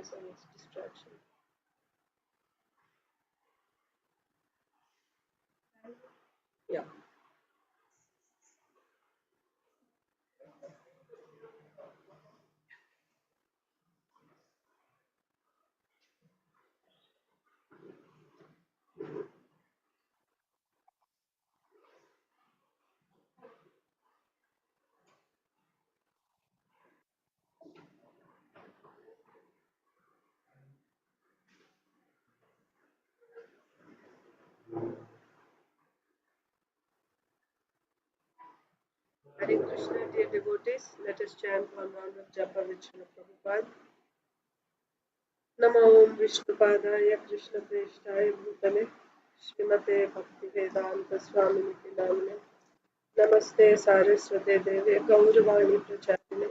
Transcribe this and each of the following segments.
focus on its distraction. Yeah. Hare Krishna, dear devotees, let us chant one round of japa with Srila Prabhupada. Namo Om Vishnupadaya Krishna Preshthaya Bhutale Srimate Bhaktivedanta Swaminiti Namane Namaste Saraswate Deve Gauravani Pracharine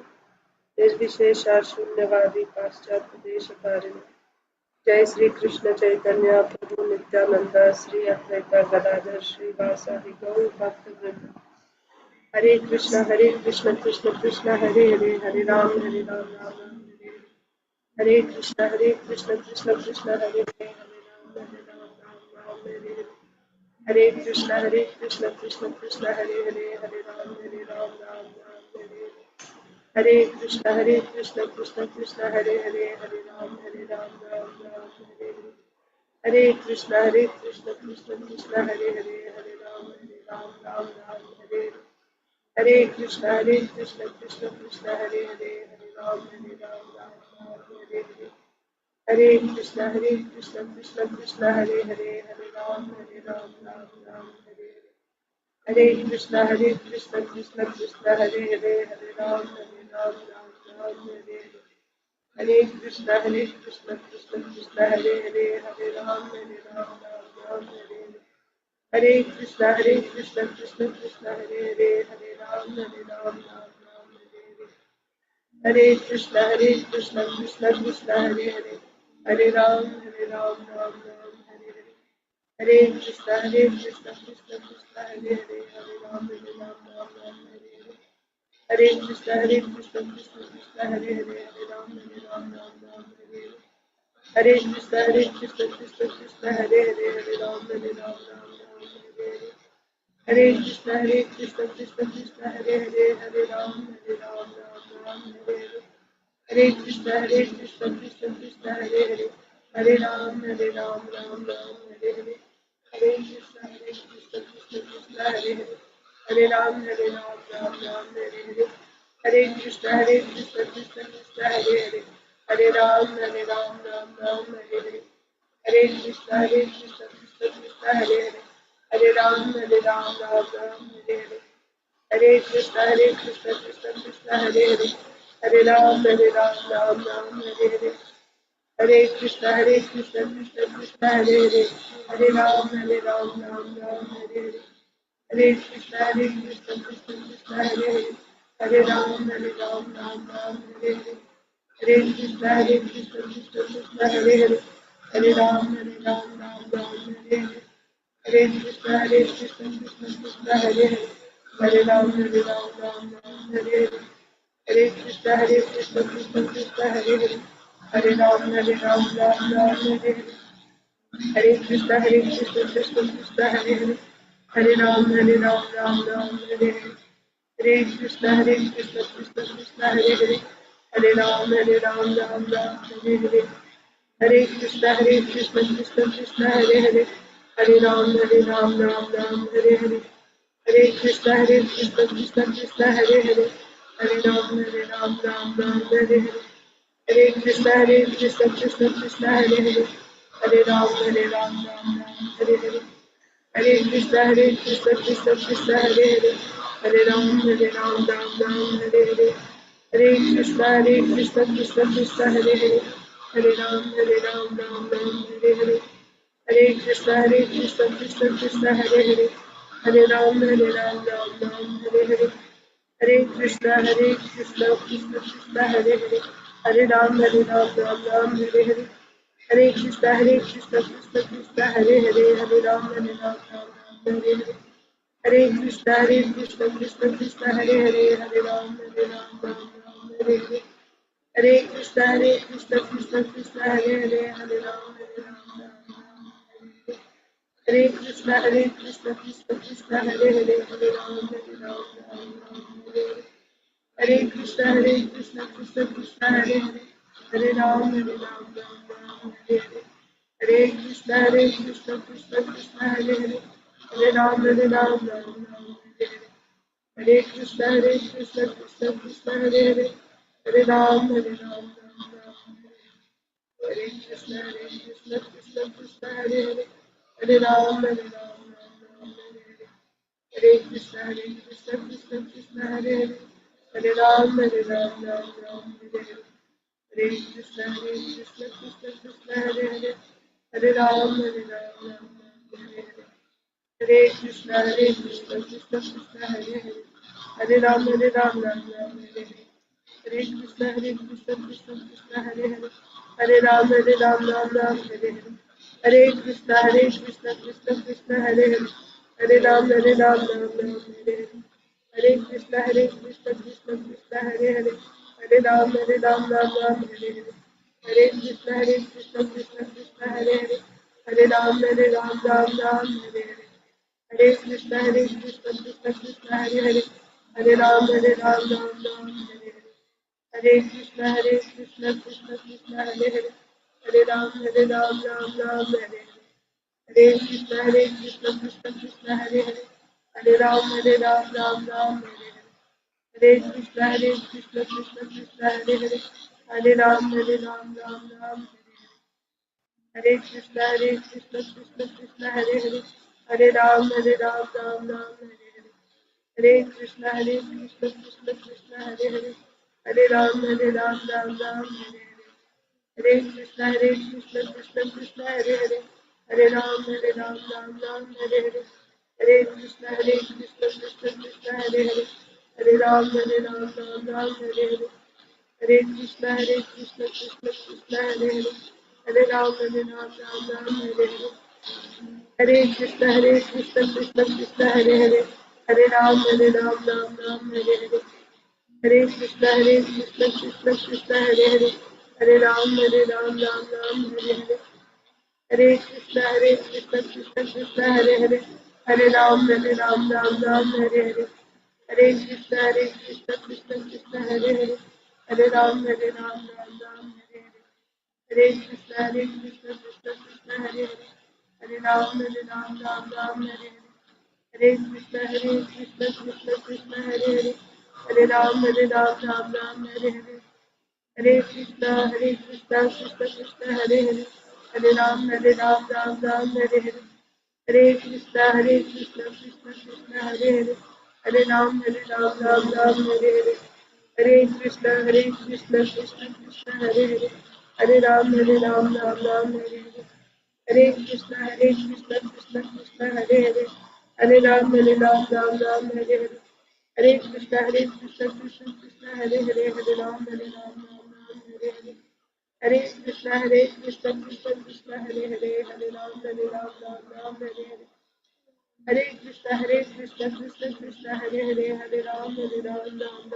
Nirvishesha Shunyavadi Paschatya Deshakarine Jai Sri Krishna Chaitanya Prabhu Nityananda Sri Advaita Gadadhar Sri Vasadi Gaur Bhakta Hare Krishna Krishna Krishna Hare Hare Hare Ram Ram Ram Hare Krishna Krishna Krishna Hare Hare Hare Ram Hare Hare Hare Krishna Krishna Krishna Hare Hare Hare Ram Ram Hare Hare Krishna Krishna Krishna Hare Hare Hare Ram Ram Hare Hare Krishna Krishna Krishna Hare Hare Hare Ram Ram Hare Hare Krishna Krishna Krishna Hare Hare Hare Ram Ram Hare Hare Krishna Krishna Krishna Hare Hare Hare Ram Ram Hare Hare Krishna Krishna Krishna Hare Hare Hare Ram Ram Hare Hare Krishna Krishna Krishna Hare Hare Hare Ram Ram Hare Hare Krishna Krishna Krishna Hare Hare Hare Ram Ram Hare Krishna Krishna Krishna Hare Hare Hare Ram Ram Hare Hare Krishna Krishna Krishna Hare Hare Hare Ram Ram Hare Hare Krishna Krishna Krishna Hare Hare Hare Ram Ram Hare Krishna Krishna Hare Hare Hare Ram Ram Hare Krishna Krishna Hare Hare Hare Ram Hare Hare Krishna Krishna Hare Hare Hare Ram Ram Hare Hare Hare Krishna Krishna Hare Hare Hare Ram Hare Hare Hare Krishna Krishna Hare Hare Hare Ram Hare Hare Hare Krishna Krishna Hare Hare Hare Ram Hare Hare Hare Krishna Krishna Hare Hare Hare Ram Hare Hare Hare Krishna Krishna Hare Hare Hare Ram Hare Hare Hare Krishna Krishna Hare Hare Hare Ram Hare Hare Hare Krishna Krishna Hare Hare Hare Ram Hare Hare Hare Krishna Krishna Hare Hare Hare Ram Hare Hare Hare Krishna Krishna Hare Hare Hare Ram Hare Hare Hare Krishna Krishna Hare Hare Hare Ram Hare Hare Hare Krishna Krishna Hare Hare Hare Ram Hare Hare Hare Krishna Krishna Hare Hare Hare Ram Hare Hare Hare Krishna Krishna Hare Hare Hare Ram Hare Hare Hare Krishna Krishna Hare Hare Hare Ram Hare Hare Hare Krishna Krishna Hare Hare Hare Ram Hare Hare Hare Krishna Krishna Hare Hare Hare Ram Hare Hare Hare Krishna Krishna Hare Hare Hare Ram Hare Hare Hare Krishna Krishna Krishna Hare Hare Hare Ram Hare Hare Hare Krishna Krishna Hare Hare Hare Ram Hare Hare Hare Krishna Krishna Krishna Hare Hare Hare Ram Hare Hare Hare Krishna Krishna Krishna Hare Hare Hare Ram Ram Ram Hare Hare Krishna Krishna Krishna Hare Hare Hare Ram Ram Hare Hare Krishna Krishna Krishna Hare Hare Hare Ram Ram Hare Hare Krishna Krishna Krishna Hare Hare Hare Ram Hare Hare Krishna Krishna Krishna Hare Hare Hare Ram Ram Hare Krishna Krishna Krishna Hare Hare Hare Ram Hare Krishna Krishna Krishna Hare Hare Hare Ram Ram Hare Hare Krishna Krishna Krishna Hare Hare Hare Ram Hare Hare Krishna Krishna Krishna Hare Hare Hare Ram Ram Hare Hare Krishna Krishna Krishna Hare Hare Hare Ram Ram Hare Hare Krishna Krishna Krishna Hare Hare Hare Ram Ram Hare Hare Krishna Krishna Krishna Hare Hare Hare Ram Ram Hare Hare Krishna Krishna Krishna Hare Hare Hare Ram Ram Hare Hare Krishna Krishna Krishna Hare Hare Hare Ram Ram Hare Hare Krishna Krishna Krishna Hare Hare Hare Ram Ram Hare Hare Krishna Krishna Krishna Hare Hare Hare Ram Ram Hare Hare Krishna Krishna Krishna Hare Hare Hare Ram Ram Hare Krishna Krishna Krishna Hare Hare Hare Ram Ram Hare Hare Krishna Krishna Krishna Hare Hare Hare Ram Ram Hare Krishna Krishna Krishna Hare Hare Hare Ram Ram Hare Hare Krishna Krishna Krishna Hare Hare Hare Ram Ram Hare Hare Krishna Krishna Krishna Hare Hare Hare Ram Ram Hare Hare Krishna Krishna Krishna Hare Hare Hare Ram Ram Hare Hare Krishna Krishna Krishna Hare Hare Hare Ram Ram Hare Hare Krishna Krishna Krishna Hare Hare Hare Ram Ram Hare Hare Krishna Krishna Krishna Hare Hare Hare Ram Ram Hare Hare Krishna Krishna Krishna Hare Hare Hare Ram Ram Hare Hare Krishna Krishna Krishna Hare Hare Hare Ram Ram Hare Hare Krishna Krishna Krishna Hare Hare Hare Ram Ram Hare Hare Krishna Krishna Krishna Hare Hare Hare Ram Ram Hare Hare Krishna Krishna Krishna Hare Hare Hare Ram Ram Hare Hare Krishna Krishna Krishna Hare Hare Hare Ram Ram Hare Hare Krishna Krishna Krishna Hare Hare Hare Ram Ram Hare Hare Krishna Krishna Krishna Hare Hare Hare Ram Ram Hare Hare Krishna Krishna Krishna Hare Hare Hare Ram Ram Hare Hare Krishna Krishna Krishna Hare Hare Hare Ram Ram Hare Hare Krishna Krishna Krishna Hare Hare Hare Ram Ram Hare Hare Krishna Krishna Krishna Hare Hare Hare Ram Ram Hare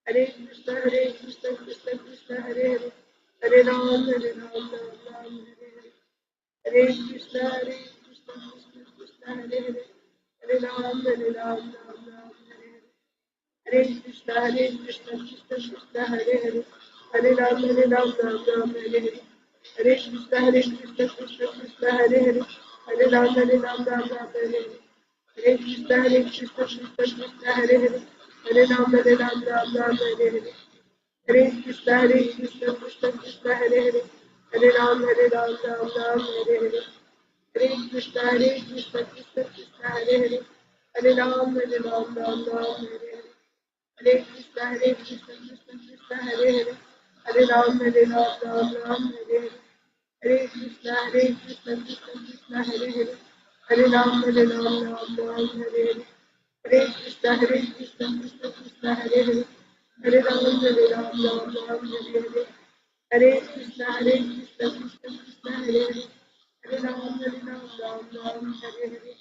Hare Krishna Krishna Krishna Hare Hare Hare Ram Ram Hare Hare Krishna Krishna Krishna Hare Hare Hare Ram Ram Hare Hare Krishna Krishna Krishna Hare Hare Hare Ram Ram Hare Hare Krishna Krishna Krishna Hare Hare Hare Ram Ram Hare Hare Krishna Krishna Krishna Hare Hare Hare Ram Ram Hare Hare Krishna Krishna Krishna Hare Hare Hare Ram Ram Hare Hare Krishna Krishna Krishna Hare Hare Hare Ram Ram Hare Hare Krishna Krishna Krishna Hare Hare Hare Ram Ram Hare Hare Krishna Krishna Krishna Hare Hare Hare Ram Ram Hare Hare Krishna, Krishna Krishna, Hare Hare, Hare Ram, Ram Hare Hare. Hare Krishna, Krishna Krishna, Hare Hare, Hare Ram, Ram Hare Hare. Hare Krishna, Krishna Krishna, Hare Hare, Hare Ram, Ram Hare Hare.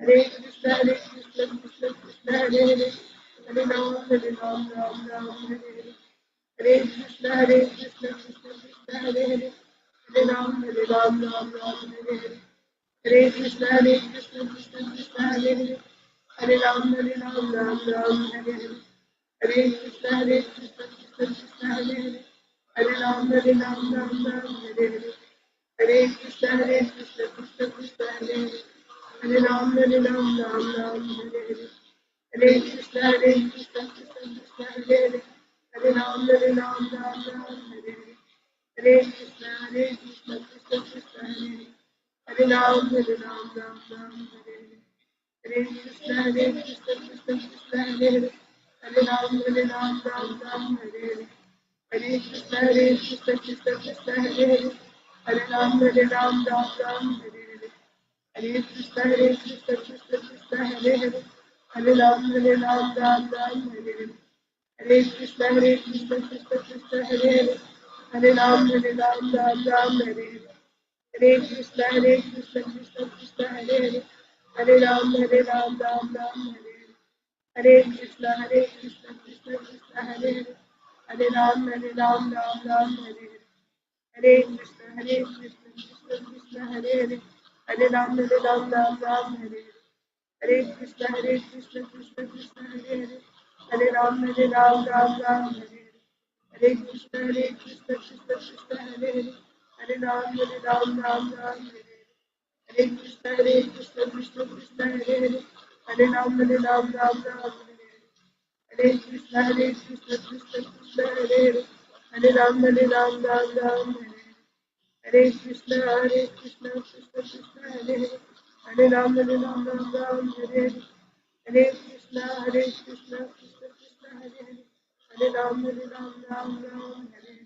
Hare Krishna, Krishna Krishna, Hare Hare, Hare Ram, Ram Hare Hare. Hare Krishna, Krishna Krishna, Hare Hare, Hare Ram, Ram Hare Hare. Hare Krishna, Krishna Krishna, Hare Hare, Hare Ram, Ram Hare Hare. Hare Krishna, Krishna Krishna, Hare Hare, Hare Ram, Ram Hare Hare. Hare Krishna, Krishna Krishna, Hare Hare, Hare Ram, Ram Hare Hare. Hare Krishna, Krishna Krishna, Hare Hare, Hare Ram, Ram Hare Hare. Hare Krishna, Krishna Krishna, Hare Hare, Hare Ram, Ram Hare Hare. Hare Krishna, Krishna Krishna, Hare Hare, Hare Ram, Ram Hare Hare. Hare Krishna, Krishna Krishna, Hare Hare, Hare Ram, Ram Hare Hare. Hare Krishna, Krishna Krishna, Hare Hare, Hare Ram, Ram Hare Hare. Hare Krishna, Krishna Krishna, Hare Hare, Hare Ram, Ram Hare Hare. Hare Krishna, Krishna Krishna, Hare Hare, Hare Ram, Ram Hare Hare. Hare Krishna, Krishna Krishna, Hare Hare, Hare Ram, Ram Hare Hare. Hare Krishna, Krishna Krishna, Hare Hare, Hare Ram, Ram Hare Hare. Hare Krishna, Krishna Krishna, Hare Hare, Hare Ram, Ram Hare Hare. Hare Krishna, Krishna Krishna, Hare Hare, Hare Ram, Ram Hare Hare. Hare Krishna, Krishna Krishna, Hare Hare, Hare Ram, Ram Hare Hare. Hare Krishna, Krishna Hare Hare, Hare Ram, Ram Hare Hare. Hare Krishna, Krishna Krishna, Hare Hare, Hare Ram, Ram Hare Hare.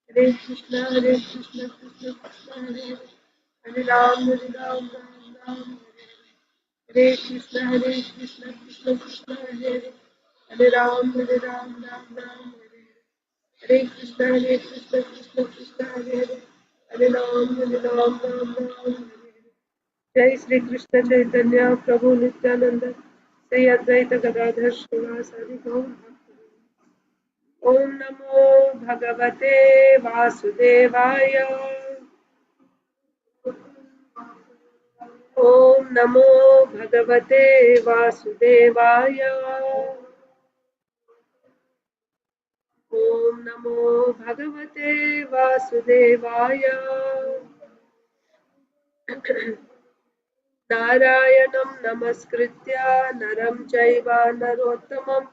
Hare Krishna, Krishna Krishna, Hare Hare, Hare Ram, Ram Hare Hare. Hare Krishna, Krishna Krishna, Hare Hare, Hare Ram, Ram Hare Hare. Hare Krishna, Krishna Hare Hare, Hare Ram, Ram Hare Hare. Hare Krishna, Krishna Hare Hare, Hare Ram, Ram Hare Hare. जय श्री कृष्ण चैतन्य प्रभु नित्यानंद श्री अद्वैत गदाधर श्रीवासादि गौर भक्तवृंद। ओम नमो भगवते वासुदेवाय। ओम नमो भगवते वासुदेवाय। ओम नमो भगवते वासुदेवाय। नारायणं नमस्कृत्य नरं चैव नरोत्तमं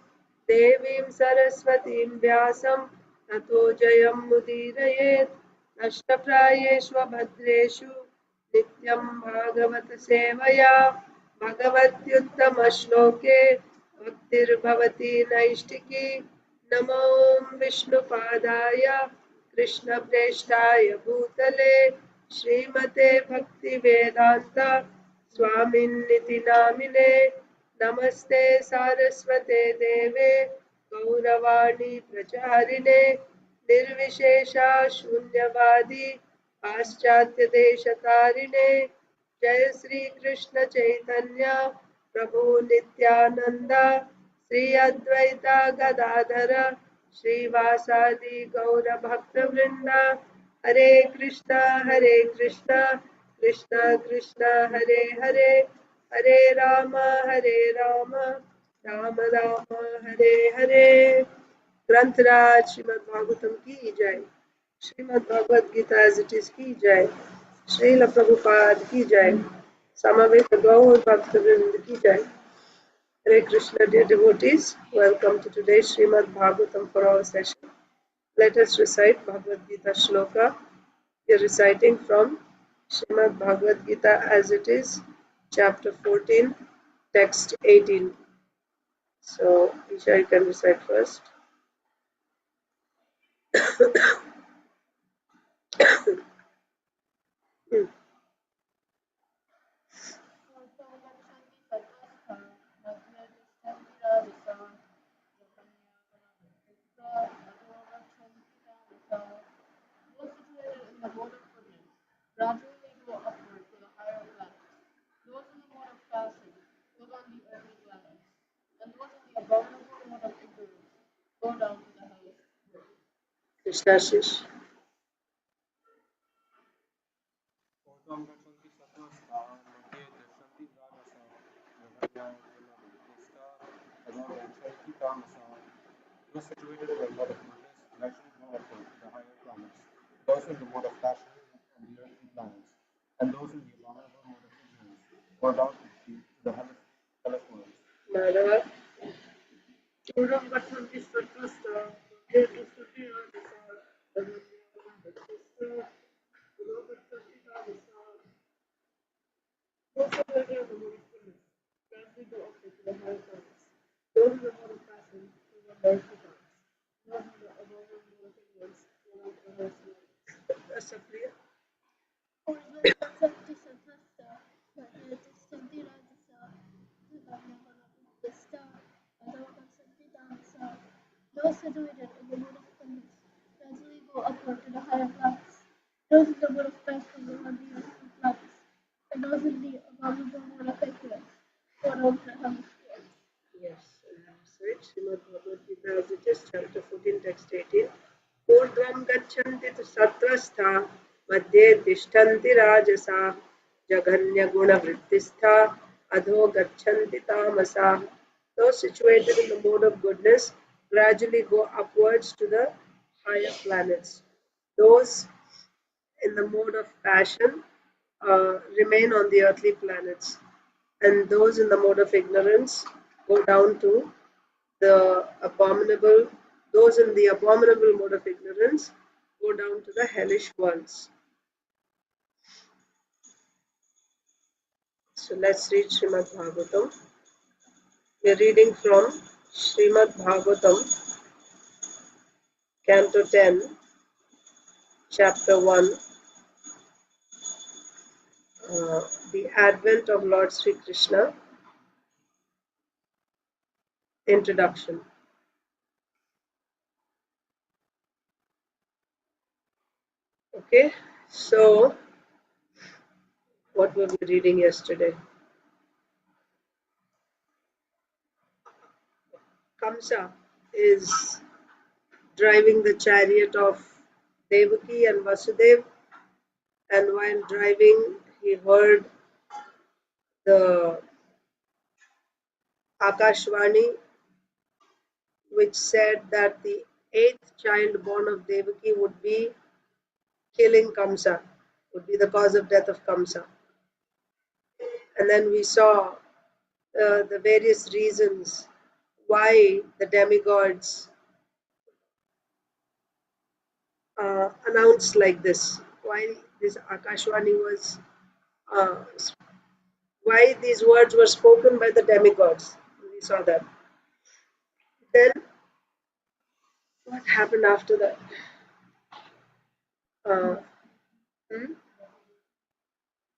देवीं सरस्वतीं व्यासं ततो जयमुदीरयेत्। नष्टप्रायेषु भद्रेषु नित्यं भागवत सेवया भगवत्युत्तमश्लोके भक्तिर्भवति नैष्टिकी। नमो विष्णुपादाय कृष्णप्रेष्ठाय भूतले श्रीमते भक्तिवेदान्त स्वामिन्निति नामिने। नमस्ते सारस्वते देवे गौरवाणी प्रचारिणे निर्विशेषा शून्यवादी पाश्चात्यदेशतारिणे। जय श्री कृष्ण चैतन्य प्रभु नित्यानंद श्री अद्वैता गदाधर श्रीवासादि गौर भक्तवृंद। हरे कृष्णा, कृष्णा कृष्णा हरे हरे, हरे राम, राम राम हरे हरे। ग्रंथराज श्रीमद् भागवतम की जय। Shrimad Bhagavad Gita as it is की जय। श्रील प्रभुपाद की जय। समवेत गौर भक्तवृंद की जय। Hare Krishna, dear devotees, welcome to today's Srimad Bhagavatam for all session. Let us recite Bhagavad Gita shloka. We are reciting from Srimad Bhagavad Gita as it is, chapter 14, text 18. So, Isha, you can recite first. go upward to the higher planets. Those in the mode of passion live on the earthly planets, and those in the abominable mode of ignorance go down to the highest world. Krishnashish. ऊर्ध्वं गच्छन्ति सत्त्वस्ताः मध्ये तिष्ठन्ति राजसाः जगन्यायेन अधो गच्छन्ति तामसाः. Those situated in the mode of goodness gradually go upward to the higher planets. Those in the mode of passion on the earthly planets, and those in the abominable mode of ignorance go down to the hellish worlds. Madhava. ऊर्ध्वं गच्छन्ति सत्त्वस्ताः मध्ये तिष्ठन्ति राजसाः जगन्यायेन अधो गच्छन्ति तामसाः. Those situated in the mode of goodness gradually go upward to the higher planets. Those in the mode of passion live on the earthly planets. Those in the abominable mode of ignorance go down to the highest worlds. Sapriya. ऊर्ध्वगच्छन्ति सतस्ता मध्ये तिष्ठन्ति राजसा जगन्यगुणवृत्तिस्ता अधो गच्छन्ति तामसा. Those situated in the mode of goodness gradually go upward to the higher planets. Those in the mode of passion live on the earthly planets, and those in the abominable mode of ignorance go down to the hellish worlds. Yes, right. Srimad Bhagavad Gita as it is, chapter 14, text 18. Urdhvam gachanti tu satvastha madhye tishtanti rajasa jaganya guna vrittistha adho gachanti tamasa. Those situated in the mode of goodness gradually go upwards to the higher planets. Those in the mode of passion remain on the earthly planets, and those in the mode of ignorance go down to the abominable, those in the abominable mode of ignorance go down to the hellish worlds. So let's read Srimad Bhagavatam. We are reading from Srimad Bhagavatam, Canto 10, Chapter 1, the Advent of Lord Sri Krishna, Introduction. Okay, so what were we reading yesterday? Kamsa is driving the chariot of Devaki and Vasudev, and while driving, he heard the Akashvani, which said that the eighth child born of Devaki would be killing Kamsa, would be the cause of death of Kamsa. And then we saw the various reasons why the demigods announced like this, why this Akashvani was, why these words were spoken by the demigods. We saw that. Then what happened after that? Hmm?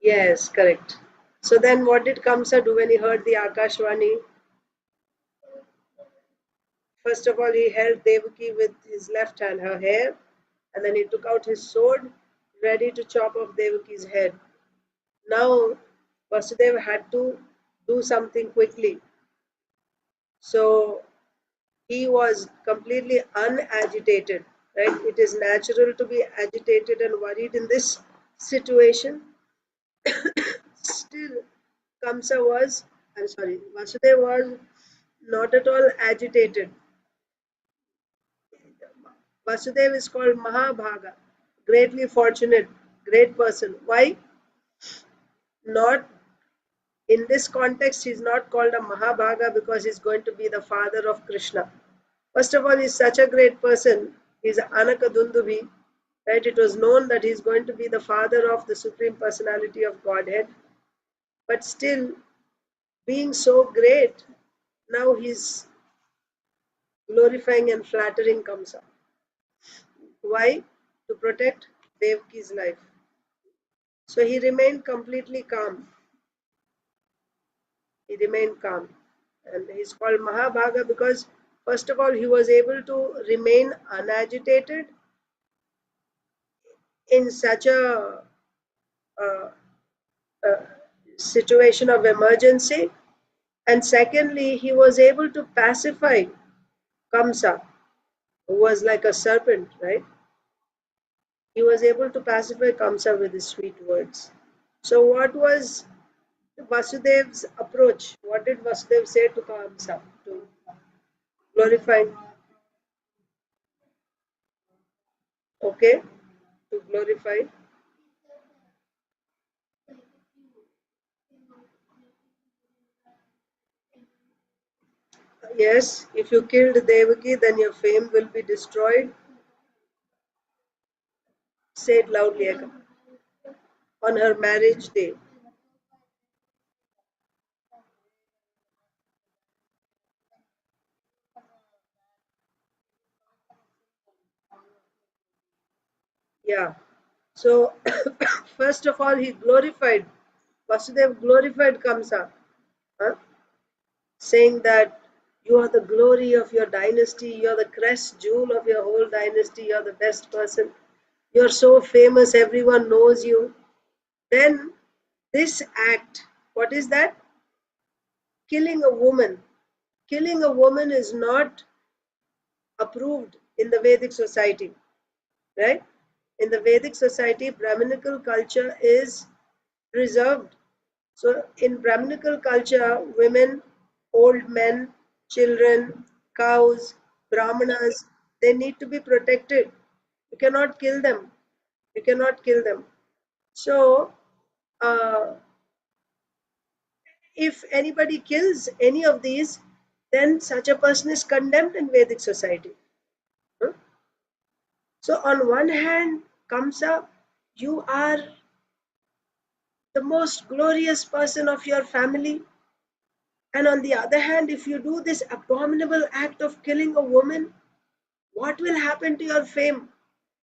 Yes, correct. So then what did Kamsa do when he heard the Akashvani? First of all, he held Devaki with his left hand, her hair, and then he took out his sword, ready to chop off Devaki's head. Now, Vasudeva had to do something quickly. So, he was completely unagitated, right? It is natural to be agitated and worried in this situation. Still, Vasudeva was not at all agitated. Vasudeva is called Mahabhaga, greatly fortunate, great person. Why? Not in this context, he is not called a Mahabhaga because he is going to be the father of Krishna. First of all, he is such a great person. He is Anakadundubi, right? It was known that he is going to be the father of the Supreme Personality of Godhead. But still, being so great, now he is glorifying and flattering Kamsa. Why? To protect Devaki's life. So he remained completely calm. He remained calm. And he's called Mahabhaga because, first of all, he was able to remain unagitated in such a uh, situation of emergency, and secondly, he was able to pacify Kamsa, who was like a serpent, right? He was able to pacify Kamsa with his sweet words. So, what was Vasudev's approach? What did Vasudev say to Kamsa to glorify? Okay, to glorify. Yes, if you killed Devaki, then your fame will be destroyed. Say it loudly, Eka. On her marriage day. Yeah. So, first of all, he glorified, Vasudev glorified Kamsa, huh? Saying that you are the glory of your dynasty, you are the crest jewel of your whole dynasty, you are the best person, you are so famous, everyone knows you. Then, this act, what is that? Killing a woman. Killing a woman is not approved in the Vedic society, right? In the Vedic society, Brahminical culture is preserved. So, in Brahminical culture, women, old men, children, cows, Brahmanas, they need to be protected. You cannot kill them. You cannot kill them. So, uh, if anybody kills any of these, then such a person is condemned in Vedic society. Huh? So, on one hand, comes up, you are the most glorious person of your family. And on the other hand, if you do this abominable act of killing a woman, what will happen to your fame?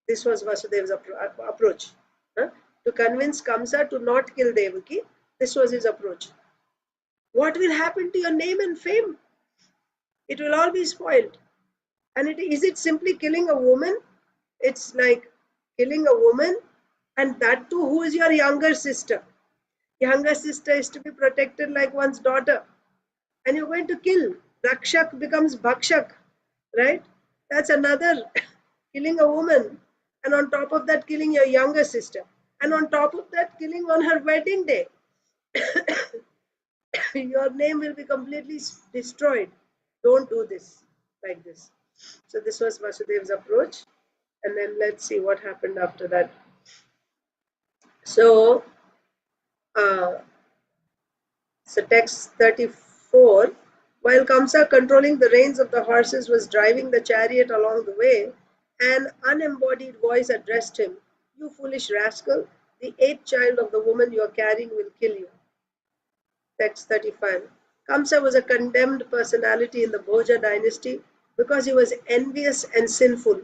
This was Vasudev's approach. Huh? To convince Kamsa to not kill Devaki, this was his approach. What will happen to your name and fame? It will all be spoiled. And is it simply killing a woman? It's like killing a woman, and that too, who is your younger sister? Younger sister is to be protected like one's daughter, and you're going to kill. Rakshak becomes Bhakshak, right? That's another killing a woman, and on top of that, killing your younger sister, and on top of that, killing on her wedding day. Your name will be completely destroyed. Don't do this like this. So, this was Vasudev's approach, and then let's see what happened after that. So, uh, So text 34. While Kamsa, controlling the reins of the horses, was driving the chariot along the way, an unembodied voice addressed him, "You foolish rascal, the eighth child of the woman you are carrying will kill you." Text 35. Kamsa was a condemned personality in the Bhoja dynasty because he was envious and sinful.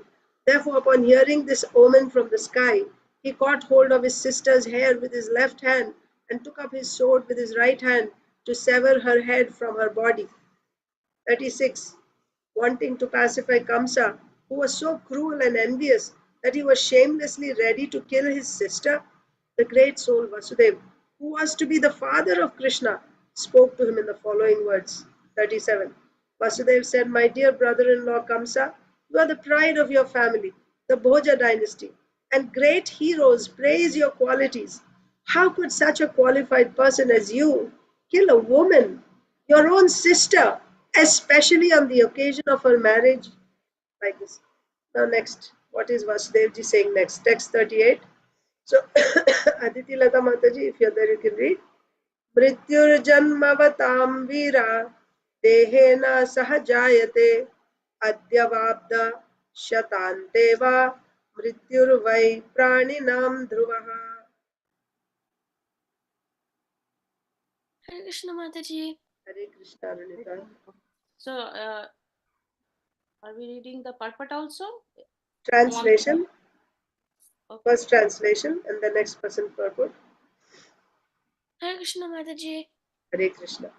Therefore, upon hearing this omen from the sky, he caught hold of his sister's hair with his left hand and took up his sword with his right hand to sever her head from her body. 36. Wanting to pacify Kamsa, who was so cruel and envious that he was shamelessly ready to kill his sister, the great soul Vasudev, who was to be the father of Krishna, spoke to him in the following words. 37. Vasudev said, "My dear brother-in-law Kamsa, you are the pride of your family, the Bhoja dynasty, and great heroes praise your qualities. How could such a qualified person as you kill a woman, your own sister, especially on the occasion of her marriage?" Like this. Now, next, what is Vasudevji saying next? Text 38. So, Aditi Lata Mataji, if you're there, you can read. Mrityurjanmavatam vira dehena sahajayate adyavabda shatanteva mrityurvai praninam dhruvaha. Hare Krishna Mataji. Hare Krishna, Ranita. So, are we reading the Parpat also? Translation. Okay. First translation and the next person purport. Hare Krishna Mataji. Hare Krishna.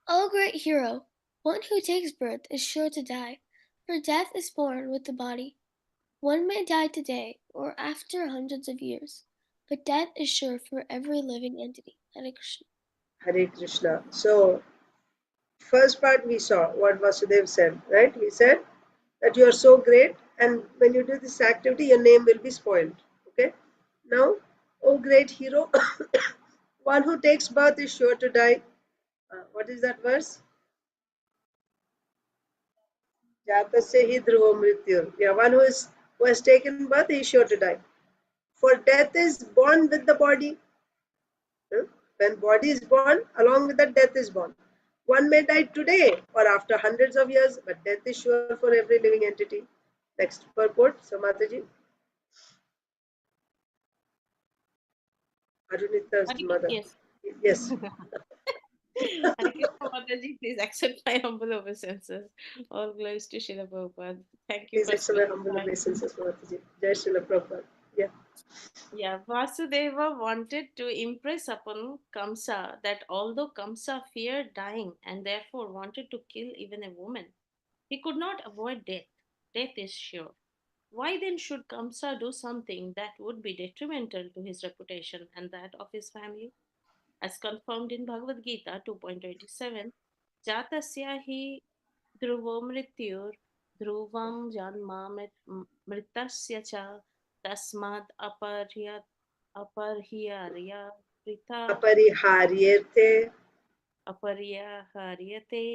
O great hero, one who takes birth is sure to die, for death is born with the body. One may die today or after hundreds of years, but death is sure for every living entity. Hare Krishna. Hare Krishna. So, first part we saw what Vasudev said, right? He said that you are so great, and when you do this activity, your name will be spoiled. Okay? Now, oh great hero, one who takes birth is sure to die. What is that verse? Jatasya hi dhruvo mrityu. Yeah, one who has taken birth is sure to die. For death is born with the body. When body is born, along with that death is born. One may die today or after hundreds of years, but death is sure for every living entity. Next purport, so Mataji. Arunita's mother. Yes. Yes, Hare Krishna Mataji, please accept my humble obeisances. All glories to Srila Prabhupada. Thank you please for accept my sparing humble time. obeisances, Mataji. Jai Srila Prabhupada. Yeah. Yeah, Vasudeva wanted to impress upon Kamsa that although Kamsa feared dying and therefore wanted to kill even a woman, he could not avoid death. Death is sure. Why then should Kamsa do something that would be detrimental to his reputation and that of his family? As confirmed in Bhagavad Gita 2.27, Jatasya hi ध्रुवो मृत्युर् ध्रुवं जन्म मृतस्य च तस्माद् अपरिहार्य वृथा Apariharyate. अपरिहार्यते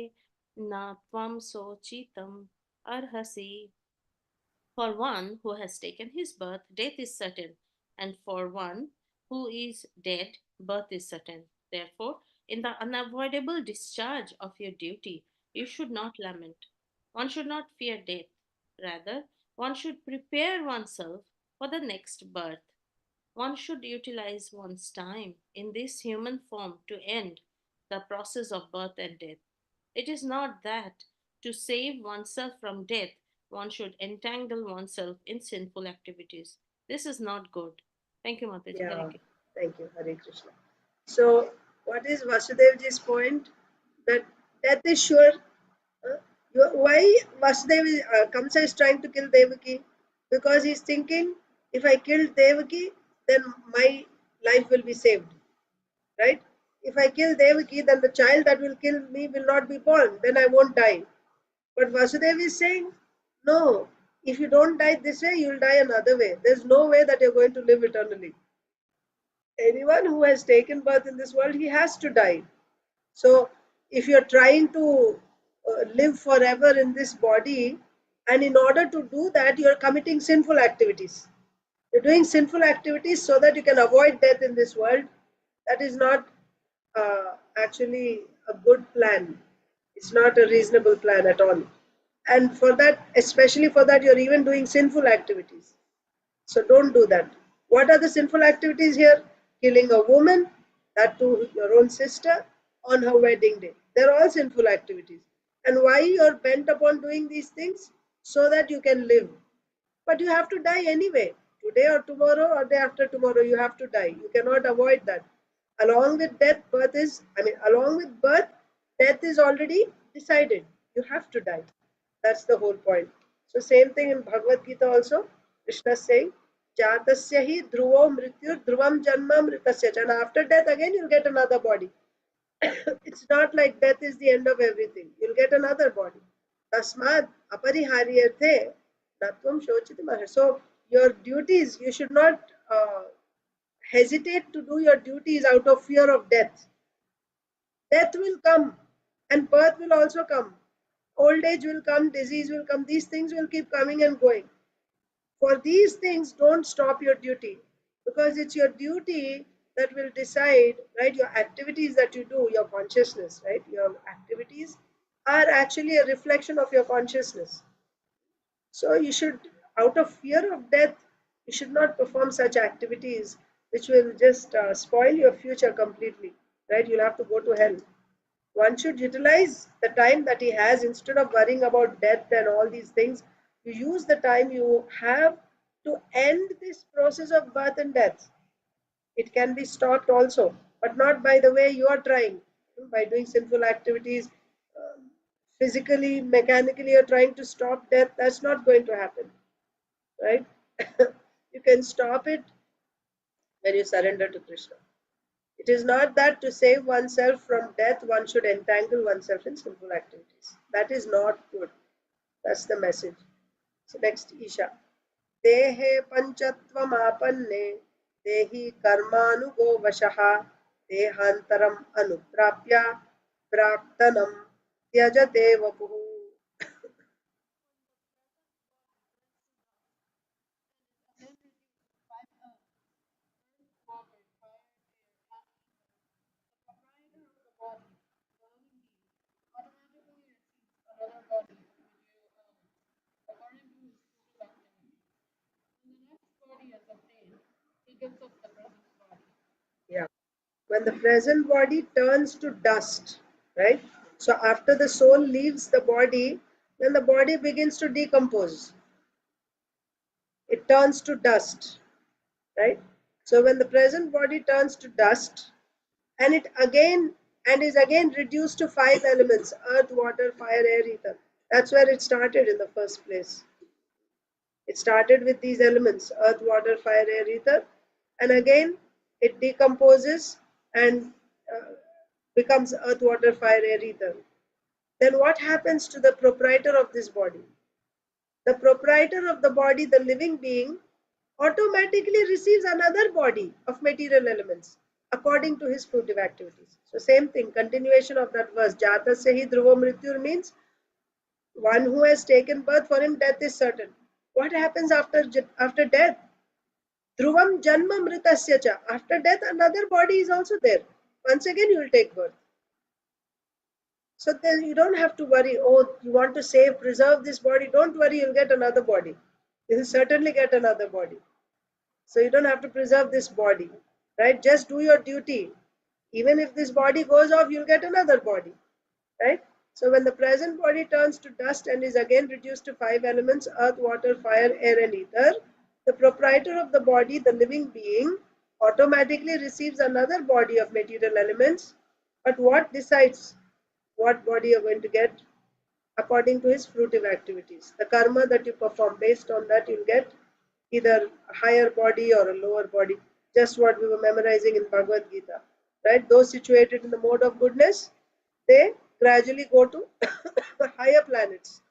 न त्वं शोचितुम् अर्हसि. For one who has taken his birth, death is certain, and for one who is dead, birth is certain. Therefore, in the unavoidable discharge of your duty, you should not lament. One should not fear death. Rather, one should prepare oneself for the next birth. One should utilize one's time in this human form to end the process of birth and death. It is not that to save oneself from death, one should entangle oneself in sinful activities. This is not good. Thank you, Mataji. Hare Yeah. Krishna. Thank you, Hare Krishna. So, what is Vasudevji's point? That death is sure. Why Vasudev Kamsa is trying to kill Devaki? Because he's thinking, if I kill Devaki, then my life will be saved, right? If I kill Devaki, then the child that will kill me will not be born, then I won't die. But Vasudev is saying, no, if you don't die this way, you'll die another way. There's no way that you're going to live eternally. Anyone who has taken birth in this world, he has to die. So, if you're trying to live forever in this body, and in order to do that, you're committing sinful activities. You're doing sinful activities so that you can avoid death in this world. That is not actually a good plan. It's not a reasonable plan at all. And for that, especially for that, you're even doing sinful activities. So don't do that. What are the sinful activities here? Killing a woman, that to your own sister, on her wedding day. They're all sinful activities. And why you're bent upon doing these things? So that you can live. But you have to die anyway. Today or tomorrow or day after tomorrow, you have to die. You cannot avoid that. Along with death, along with birth, death is already decided. You have to die. That's the whole point. So same thing in Bhagavad Gita also. Krishna is saying, Jatasya hi dhruvo mrityur dhruvam janma mritasya. And after death again you'll get another body. It's not like death is the end of everything. You'll get another body. Tasmad apariharyate natvam shochitam. So your duties, you should not hesitate to do your duties out of fear of death. Death will come and birth will also come. Old age will come, disease will come. These things will keep coming and going. For these things, don't stop your duty, because it's your duty that will decide, right? Your activities that you do, your consciousness, right? Your activities are actually a reflection of your consciousness. So you should, out of fear of death, you should not perform such activities which will just spoil your future completely, right? You'll have to go to hell. One should utilize the time that he has instead of worrying about death and all these things. You use the time you have to end this process of birth and death. It can be stopped also, but not by the way you are trying, by doing sinful activities. um, Physically, mechanically, you're trying to stop death. That's not going to happen, right? You can stop it when you surrender to Krishna. It is not that to save oneself from death, one should entangle oneself in sinful activities. That is not good. That's the message. So next, Isha. Dehe panchatvamapanne dehi karmanugo vashaha dehantaram anuprapya praktanam tyajate vapuhu. Yeah. When the present body turns to dust, right? So after the soul leaves the body, then the body begins to decompose. It turns to dust, right? So when the present body turns to dust, and it again and is again reduced to five elements: earth, water, fire, air, ether. That's where it started in the first place. It started with these elements: earth, water, fire, air, ether, and again it decomposes and becomes earth, water, fire, air, ether. Then what happens to the proprietor of this body? The proprietor of the body, the living being, automatically receives another body of material elements according to his fruitive activities. So same thing, continuation of that verse. Jatasya hi dhruva mrityur means one who has taken birth, for him death is certain. What happens after death? Dhruvam janma mritasya cha. After death, another body is also there. Once again, you will take birth. So then you don't have to worry, oh, you want to save, preserve this body. Don't worry, you'll get another body. You will certainly get another body. So you don't have to preserve this body, right? Just do your duty. Even if this body goes off, you'll get another body, right? So when the present body turns to dust and is again reduced to five elements: earth, water, fire, air, and ether, the proprietor of the body, the living being, automatically receives another body of material elements. But what decides what body you're going to get? According to his fruitive activities. The karma that you perform, based on that, you'll get either a higher body or a lower body. Just what we were memorizing in Bhagavad Gita, right? Those situated in the mode of goodness, they gradually go to higher planets.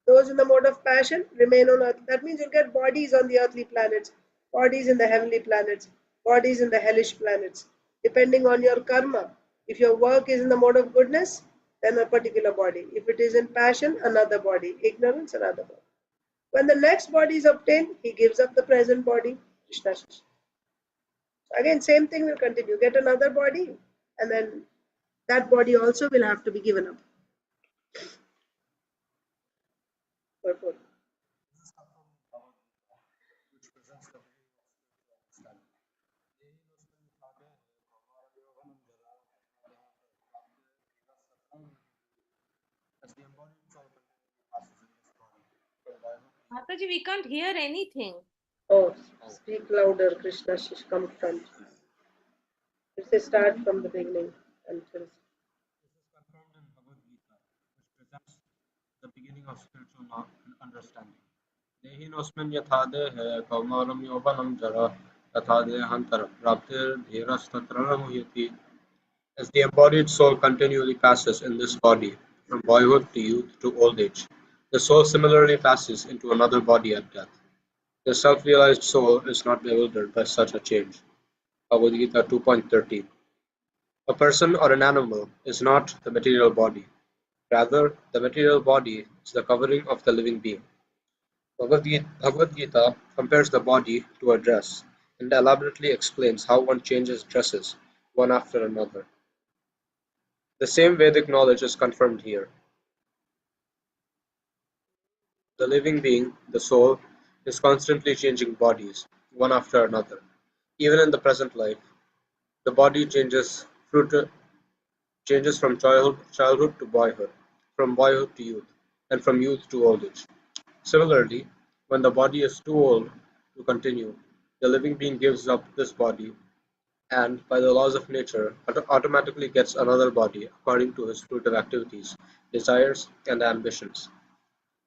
Those in the mode of passion remain on earth. That means you'll get bodies on the earthly planets, bodies in the heavenly planets, bodies in the hellish planets, depending on your karma. If your work is in the mode of goodness, then a particular body. If it is in passion, another body. Ignorance, another body. When the next body is obtained, he gives up the present body. Krishna. Again, same thing will continue. Get another body, and then that body also will have to be given up. Purport. This is come from Bhagavad Gita, which presents the way of spiritual understanding. Dehi nosmin thage Bhagavad Yoganam Jara as the embodied soul continually passes in this body from boyhood to youth. Mataji, we can't hear anything. Oh, speak louder, Krishna. Come front. Let's start from the beginning until. This is confirmed in Bhagavad Gita, which presents the beginning of spiritual understanding. Dehinosmin yathade kaumaram yovanam jara yathade hantara praptir dhirastatara muhyati. As the embodied soul continually passes in this body from boyhood to youth to old age, the soul similarly passes into another body at death. The self-realized soul is not bewildered by such a change. Bhagavad Gita 2.13. A person or an animal is not the material body. Rather, the material body is the covering of the living being. Bhagavad Gita compares the body to a dress and elaborately explains how one changes dresses one after another. The same Vedic knowledge is confirmed here. The living being, the soul, is constantly changing bodies, one after another. Even in the present life, the body changes from childhood to boyhood, from boyhood to youth, and from youth to old age. Similarly, when the body is too old to continue, the living being gives up this body and, by the laws of nature, automatically gets another body according to his fruitive activities, desires, and ambitions.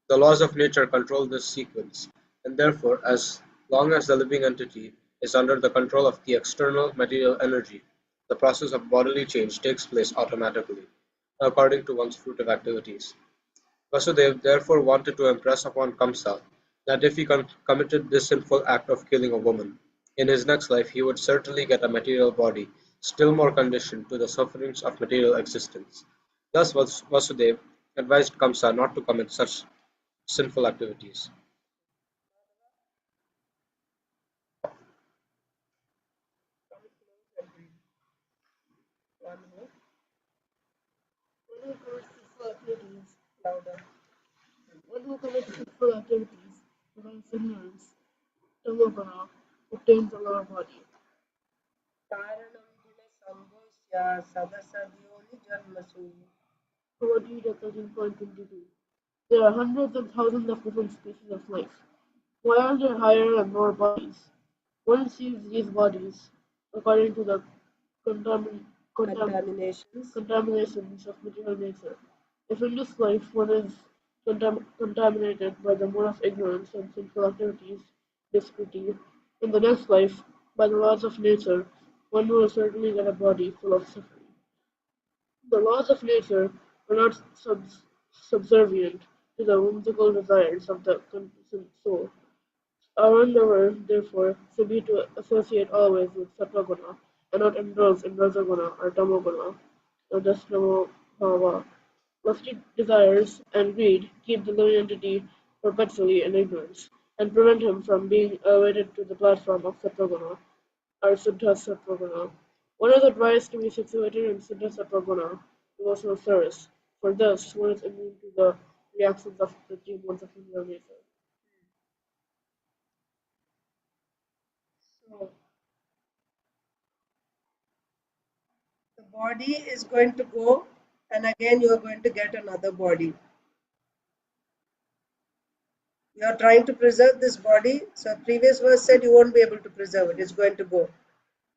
The laws of nature control this sequence, and therefore, as long as the living entity is under the control of the external material energy, the process of bodily change takes place automatically, according to one's fruitive activities. Vasudev therefore wanted to impress upon Kamsa that if he committed this sinful act of killing a woman, in his next life he would certainly get a material body still more conditioned to the sufferings of material existence. Thus Vasudev advised Kamsa not to commit such sinful activities. One more, One who commits sinful activities, louder. one who commits sinful activities, without ignorance, tamogana, obtains a lower body. Karanam guna sambhosya sadasadyoni janmasu. Bhagavad 13.22. There are hundreds and thousands of different species of life. Why are there higher and lower bodies? One sees these bodies according to the contamin- contam- Contaminations. contaminations of material nature. If in this life one is contaminated by the mode of ignorance and sinful activities, discreetly, in the next life, by the laws of nature, one will certainly get a body full of suffering. The laws of nature are not subservient to the whimsical desires of the conditioned soul. Our endeavor, therefore, should be to associate always with Sattva-guna and not indulge in Rajaguna or Tamoguna or Dasnamo Bhava. Lusty desires and greed keep the living entity perpetually in ignorance and prevent him from being elevated to the platform of Sattva-guna or Siddha Sattva-guna. One is advised to be situated in Siddha Sattva-guna devotional service, for thus one is immune to the reactions of the three modes of human nature. So the body is going to go, and again you are going to get another body. You are trying to preserve this body. So previous verse said you won't be able to preserve it. It's going to go.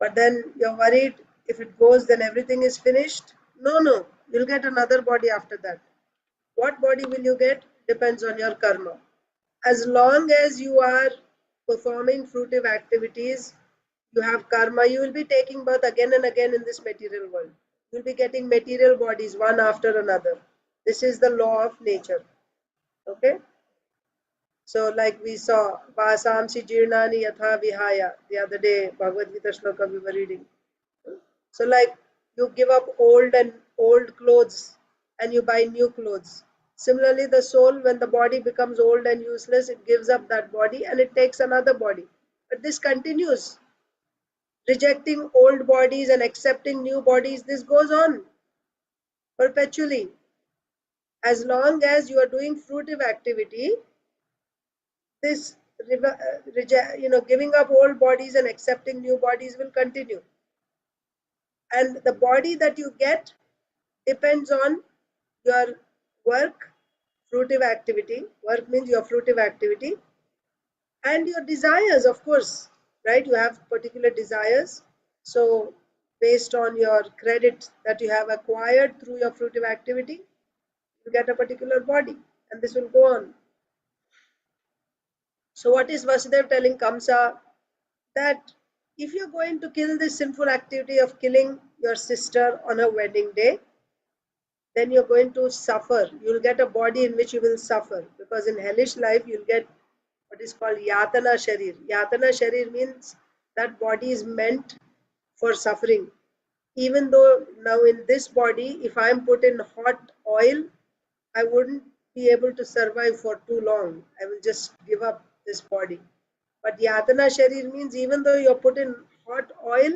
But then you're worried if it goes, then everything is finished. No, no. You'll get another body after that. What body will you get? Depends on your karma. As long as you are performing fruitive activities, you have karma, you will be taking birth again and again in this material world. You'll be getting material bodies one after another. This is the law of nature. Okay? So, like we saw, Vasamsi Jirnani Yatha Vihaya, the other day, Bhagavad Gita shloka we were reading. So, like you give up old clothes and you buy new clothes. Similarly, the soul, when the body becomes old and useless, it gives up that body and it takes another body. But this continues. Rejecting old bodies and accepting new bodies, this goes on perpetually. As long as you are doing fruitive activity, this giving up old bodies and accepting new bodies will continue. And the body that you get depends on your work, fruitive activity. Work means your fruitive activity and your desires, of course, right? You have particular desires. So, based on your credit that you have acquired through your fruitive activity, you get a particular body, and this will go on. So, what is Vasudev telling Kamsa? That if you're going to kill this sinful activity of killing your sister on her wedding day, then you're going to suffer. You'll get a body in which you will suffer, because in hellish life you'll get what is called Yatana Sharir. Yatana Sharir means that body is meant for suffering. Even though now in this body, if I'm put in hot oil, I wouldn't be able to survive for too long. I will just give up this body. But Yatana Sharir means even though you're put in hot oil,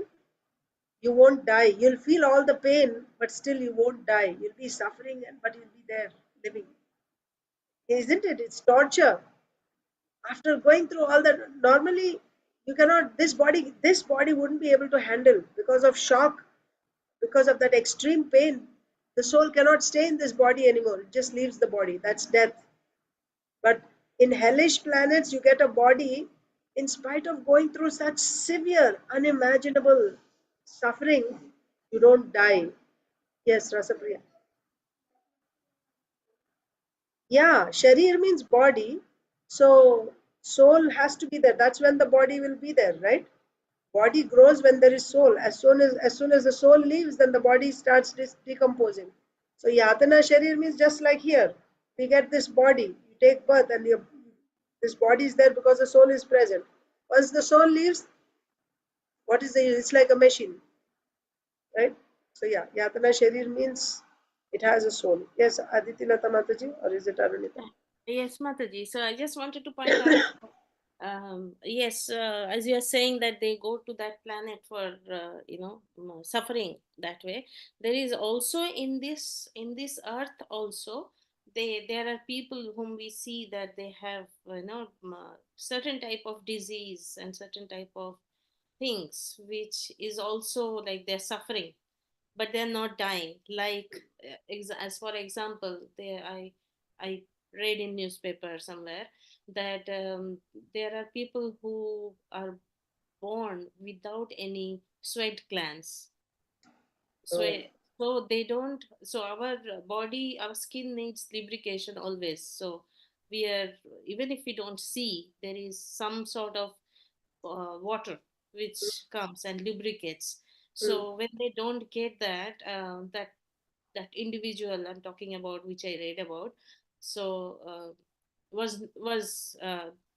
you won't die. You'll feel all the pain, but still you won't die. You'll be suffering, but you'll be there living. Isn't it? It's torture. After going through all that, normally you cannot, this body wouldn't be able to handle because of shock, because of that extreme pain. The soul cannot stay in this body anymore. It just leaves the body. That's death. But in hellish planets, you get a body in spite of going through such severe, unimaginable suffering, you don't die. Yes, Rasapriya. Yeah, Sharir means body. So soul has to be there. That's when the body will be there, right? Body grows when there is soul. As soon as the soul leaves, then the body starts decomposing. So Yatana Sharir means just like here. We get this body, you take birth, and this body is there because the soul is present. Once the soul leaves, what is the it's like a machine, right? So yeah, Yatana Sharir means it has a soul. Yes, Aditi Lata Mataji, or is it Arunita? Yes, Mataji. So I just wanted to point out, yes, as you are saying that they go to that planet for suffering that way. There is also in this earth also, there are people whom we see that they have certain type of disease and certain type of things which is also like they're suffering, but they're not dying. Like as for example, I read in newspaper somewhere that there are people who are born without any sweat glands. So Oh, so they don't, so our body, our skin needs lubrication always. So we are, even if we don't see, there is some sort of water which comes and lubricates. mm, So when they don't get that, that individual I'm talking about, which I read about, so was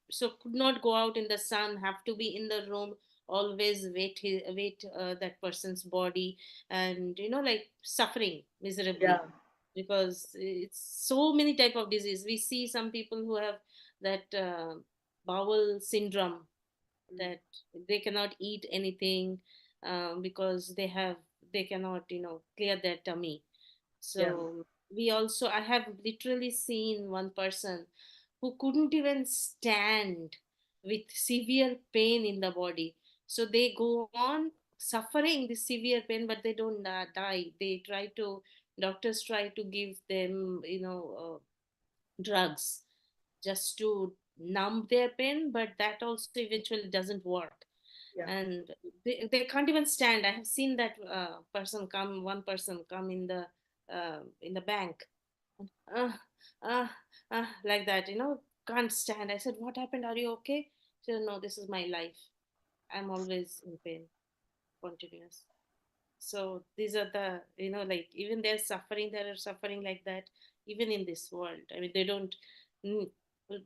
so could not go out in the sun, have to be in the room, always wait that person's body, and like suffering yeah, miserably, because it's so many type of disease. We see some people who have that bowel syndrome, mm, that they cannot eat anything, because they cannot clear their tummy. yeah, So we also, I have literally seen one person who couldn't even stand with severe pain in the body. So they go on suffering this severe pain, but they don't die. They try to, doctors try to give them drugs just to numb their pain, but that also eventually doesn't work. yeah, And they can't even stand. I have seen that one person come in the bank, uh, uh, like that, can't stand. I said, what happened, are you okay? She said, no, this is my life, I'm always in pain, continuous. So these are the, like, even they're suffering, they're suffering like that, even in this world. I mean, they don't mm,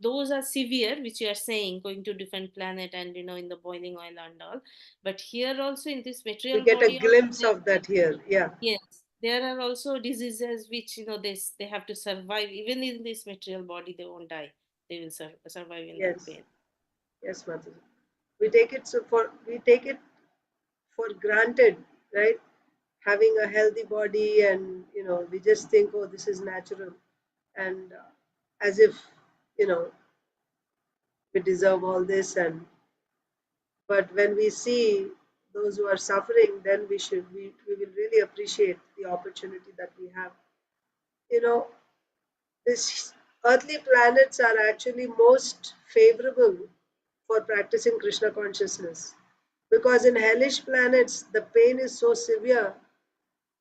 those are severe, which you are saying, going to different planet and in the boiling oil and all. But here also, in this we material get a body also, glimpse of that here. Yeah, yes, there are also diseases which they have to survive. Even in this material body, they won't die, they will survive in that yes, pain. yes, Mataji. We take it for granted, right? Having a healthy body, and we just think, oh, this is natural, and as if you know we deserve all this. And but when we see those who are suffering, then we will really appreciate the opportunity that we have. You know, these earthly planets are actually most favorable for practicing Krishna consciousness, because in hellish planets the pain is so severe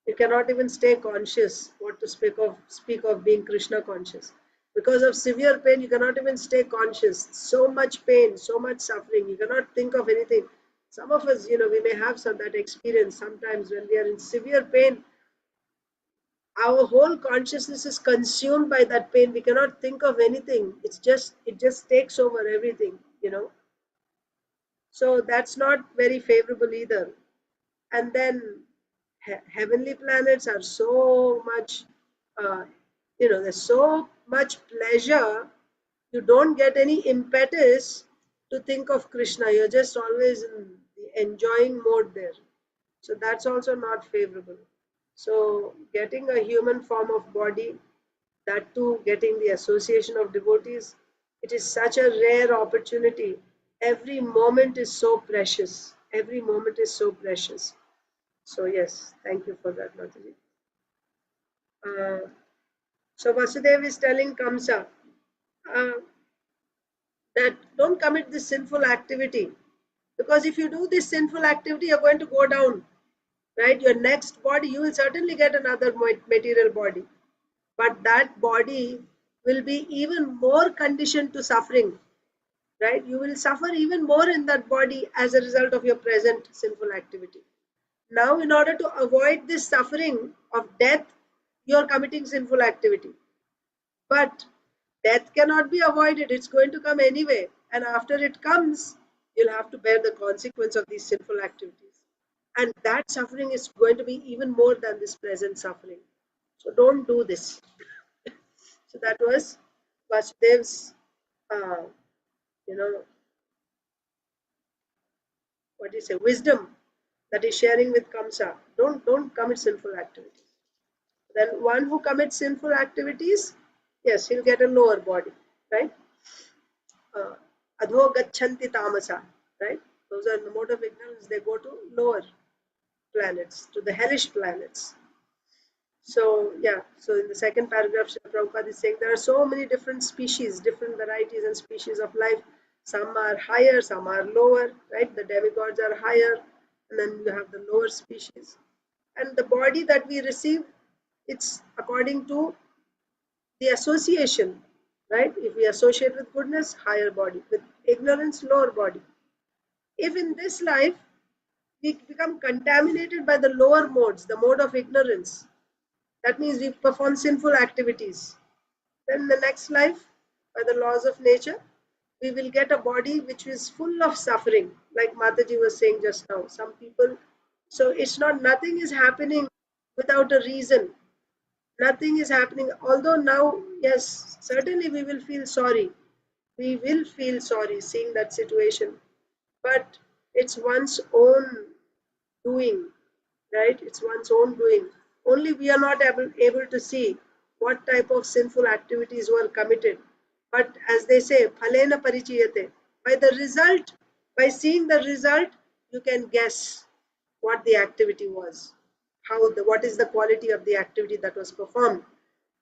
you cannot even stay conscious. What to speak of being Krishna conscious? Because of severe pain, you cannot even stay conscious. So much pain, so much suffering, you cannot think of anything. Some of us, we may have some that experience sometimes when we are in severe pain. Our whole consciousness is consumed by that pain. We cannot think of anything. It just takes over everything. So that's not very favorable either. And then heavenly planets are so much, uh, there's so much pleasure. You don't get any impetus to think of Krishna. You're just always in the enjoying mode there. So that's also not favorable. So getting a human form of body, that too getting the association of devotees, it is such a rare opportunity. Every moment is so precious. Every moment is so precious. So yes, thank you for that, Mataji. So Vasudev is telling Kamsa uh, that don't commit this sinful activity, because if you do this sinful activity, you're going to go down, right? Your next body, you will certainly get another material body, but that body will be even more conditioned to suffering. right? You will suffer even more in that body as a result of your present sinful activity. Now, in order to avoid this suffering of death, you are committing sinful activity. But death cannot be avoided, it's going to come anyway. And after it comes, you'll have to bear the consequence of these sinful activities. And that suffering is going to be even more than this present suffering. So don't do this. So that was Vasudev's, uh, you know, what do you say, wisdom that he's sharing with Kamsa. Don't commit sinful activities. Then one who commits sinful activities, yes, he'll get a lower body, right? Adho gachanti tamasa, right? Those are in the mode of ignorance. They go to lower planets, to the hellish planets. So yeah, so in the second paragraph, Srila Prabhupada is saying there are so many different species, different varieties and species of life. Some are higher, some are lower, right? The demigods are higher, and then you have the lower species. And the body that we receive, it's according to the association, right? If we associate with goodness, higher body, with ignorance, lower body. If in this life we become contaminated by the lower modes, the mode of ignorance, that means we perform sinful activities, then the next life, by the laws of nature, we will get a body which is full of suffering, like Mataji was saying just now. Some people, so it's not, nothing is happening without a reason. Nothing is happening. Although now, yes, certainly we will feel sorry. We will feel sorry seeing that situation. But it's one's own doing, right? It's one's own doing. Only we are not able to see what type of sinful activities were committed. But as they say, phalena parichiyate. By the result, by seeing the result, you can guess what the activity was, what is the quality of the activity that was performed.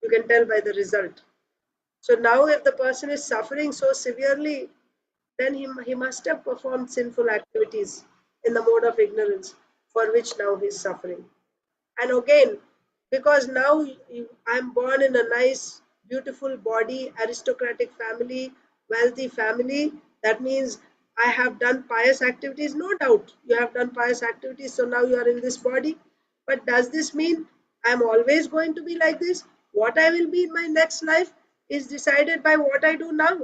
You can tell by the result. So now, if the person is suffering so severely, then he must have performed sinful activities in the mode of ignorance for which now he is suffering. And again, because now I'm born in a nice, beautiful body, aristocratic family, wealthy family, that means I have done pious activities. No doubt you have done pious activities, so now you are in this body. But does this mean I'm always going to be like this? What I will be in my next life is decided by what I do now.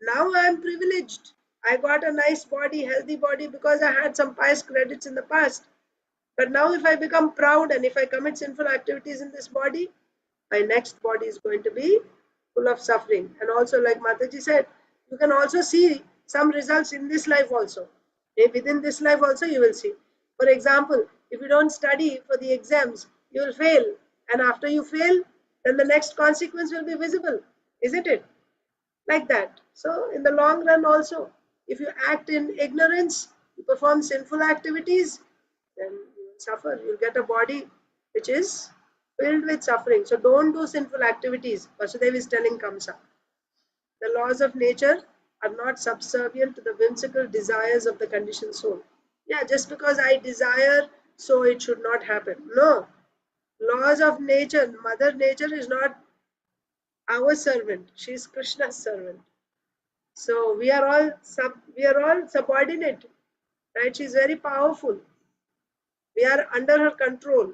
Now I am privileged. I got a nice body, healthy body, because I had some pious credits in the past. But now, if I become proud and if I commit sinful activities in this body, my next body is going to be full of suffering. And also, like Mataji said, you can also see some results in this life also. Within this life also, you will see. For example, if you don't study for the exams, you will fail. And after you fail, then the next consequence will be visible, isn't it? Like that. So, in the long run, also, if you act in ignorance, you perform sinful activities, then you will suffer. You'll get a body which is filled with suffering. So, don't do sinful activities. Vasudev is telling Kamsa. The laws of nature are not subservient to the whimsical desires of the conditioned soul. Yeah, just because I desire, so it should not happen. No. Laws of nature, Mother Nature is not our servant. She is Krishna's servant. So we are all subordinate, right? She's very powerful. We are under her control.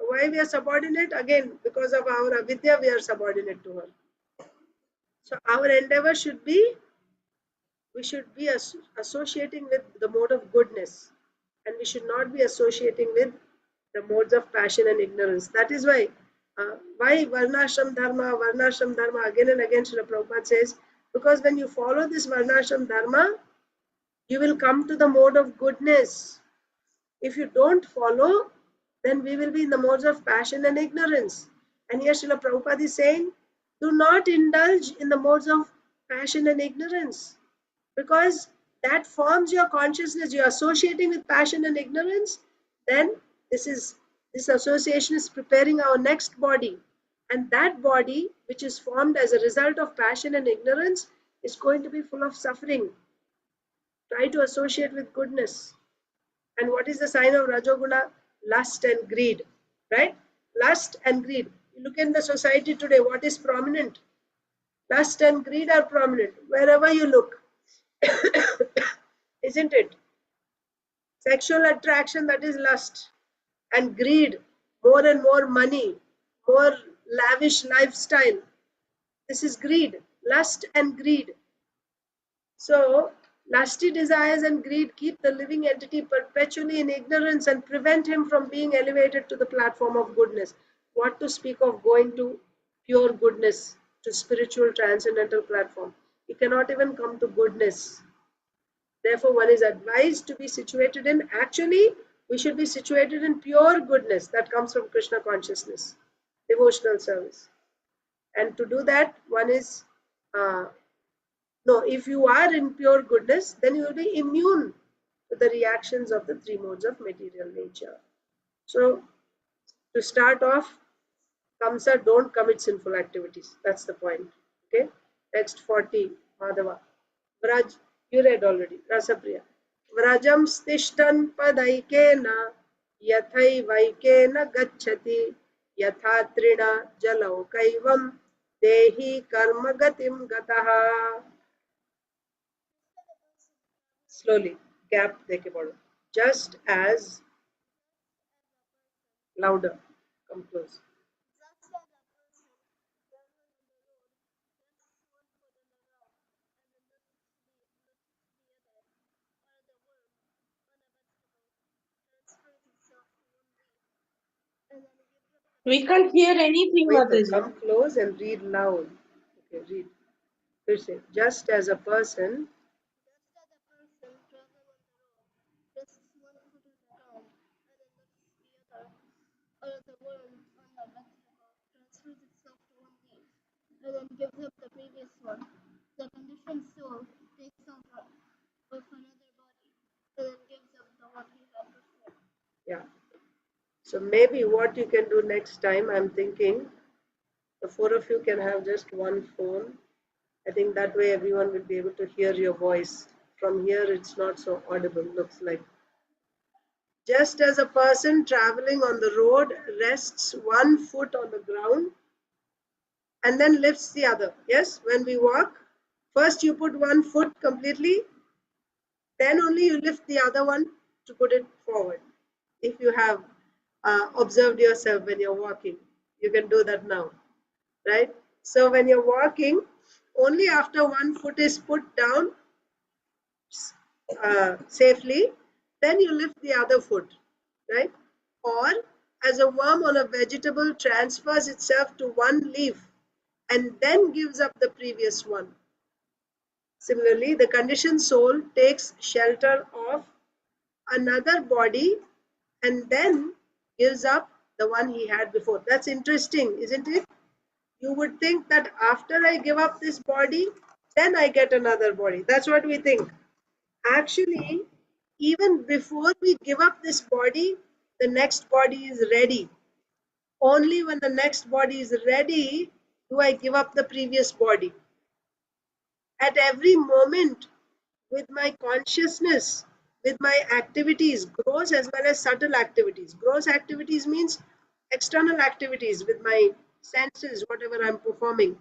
Why we are subordinate? Again, because of our avidya, we are subordinate to her. So our endeavor should be, we should be associating with the mode of goodness, and we should not be associating with the modes of passion and ignorance. That is why varnashram dharma, again and again Srila Prabhupada says, because when you follow this varnashram dharma, you will come to the mode of goodness. If you don't follow, then we will be in the modes of passion and ignorance. And here Srila Prabhupada is saying, do not indulge in the modes of passion and ignorance, because that forms your consciousness. You're associating with passion and ignorance, then this association is preparing our next body. And that body, which is formed as a result of passion and ignorance, is going to be full of suffering. Try to associate with goodness. And what is the sign of Rajoguna? Lust and greed, right? Lust and greed. You look in the society today, what is prominent? Lust and greed are prominent wherever you look. Isn't it? Sexual attraction, that is lust. And greed, more and more money, more lavish lifestyle. This is greed, lust and greed. So, lusty desires and greed keep the living entity perpetually in ignorance and prevent him from being elevated to the platform of goodness. What to speak of going to pure goodness, to spiritual transcendental platform? He cannot even come to goodness. Therefore, one is advised to be situated in, actually, we should be situated in pure goodness that comes from Krishna consciousness, devotional service. And to do that, one is, no, if you are in pure goodness, then you will be immune to the reactions of the three modes of material nature. So, to start off, Kamsa, don't commit sinful activities. That's the point. Okay? Text 40, Madhava. Vraj, you read already. Rasapriya. Vrajam stishtan padaikena yathaivaikena gacchati yatha trina jalaukaivam dehi karma gatim gataha. Slowly, gap देके पढ़ो. Just as, louder, come close. We can't hear anything, Wait, Mataji. come close and read loud. Okay, read. फिर से, just as a person or the worm on the vegetacle transfers itself to one leaf and then gives up the previous one. The conditioned soul takes over of another body and then gives up the one he had before. Yeah. So maybe what you can do next time, I'm thinking, the four of you can have just one phone. I think that way everyone will be able to hear your voice. From here, it's not so audible, looks like. Just as a person traveling on the road rests one foot on the ground and then lifts the other. Yes, when we walk, first you put one foot completely, then only you lift the other one to put it forward. If you have observed yourself when you're walking, you can do that now, right? So when you're walking, only after one foot is put down safely, then you lift the other foot, right? Or as a worm on a vegetable transfers itself to one leaf and then gives up the previous one. Similarly, the conditioned soul takes shelter of another body and then gives up the one he had before. That's interesting, isn't it? You would think that after I give up this body, then I get another body. That's what we think. Actually, even before we give up this body, the next body is ready. Only when the next body is ready do I give up the previous body. At every moment, with my consciousness, with my activities, gross as well as subtle activities. Gross activities means external activities with my senses, whatever I'm performing.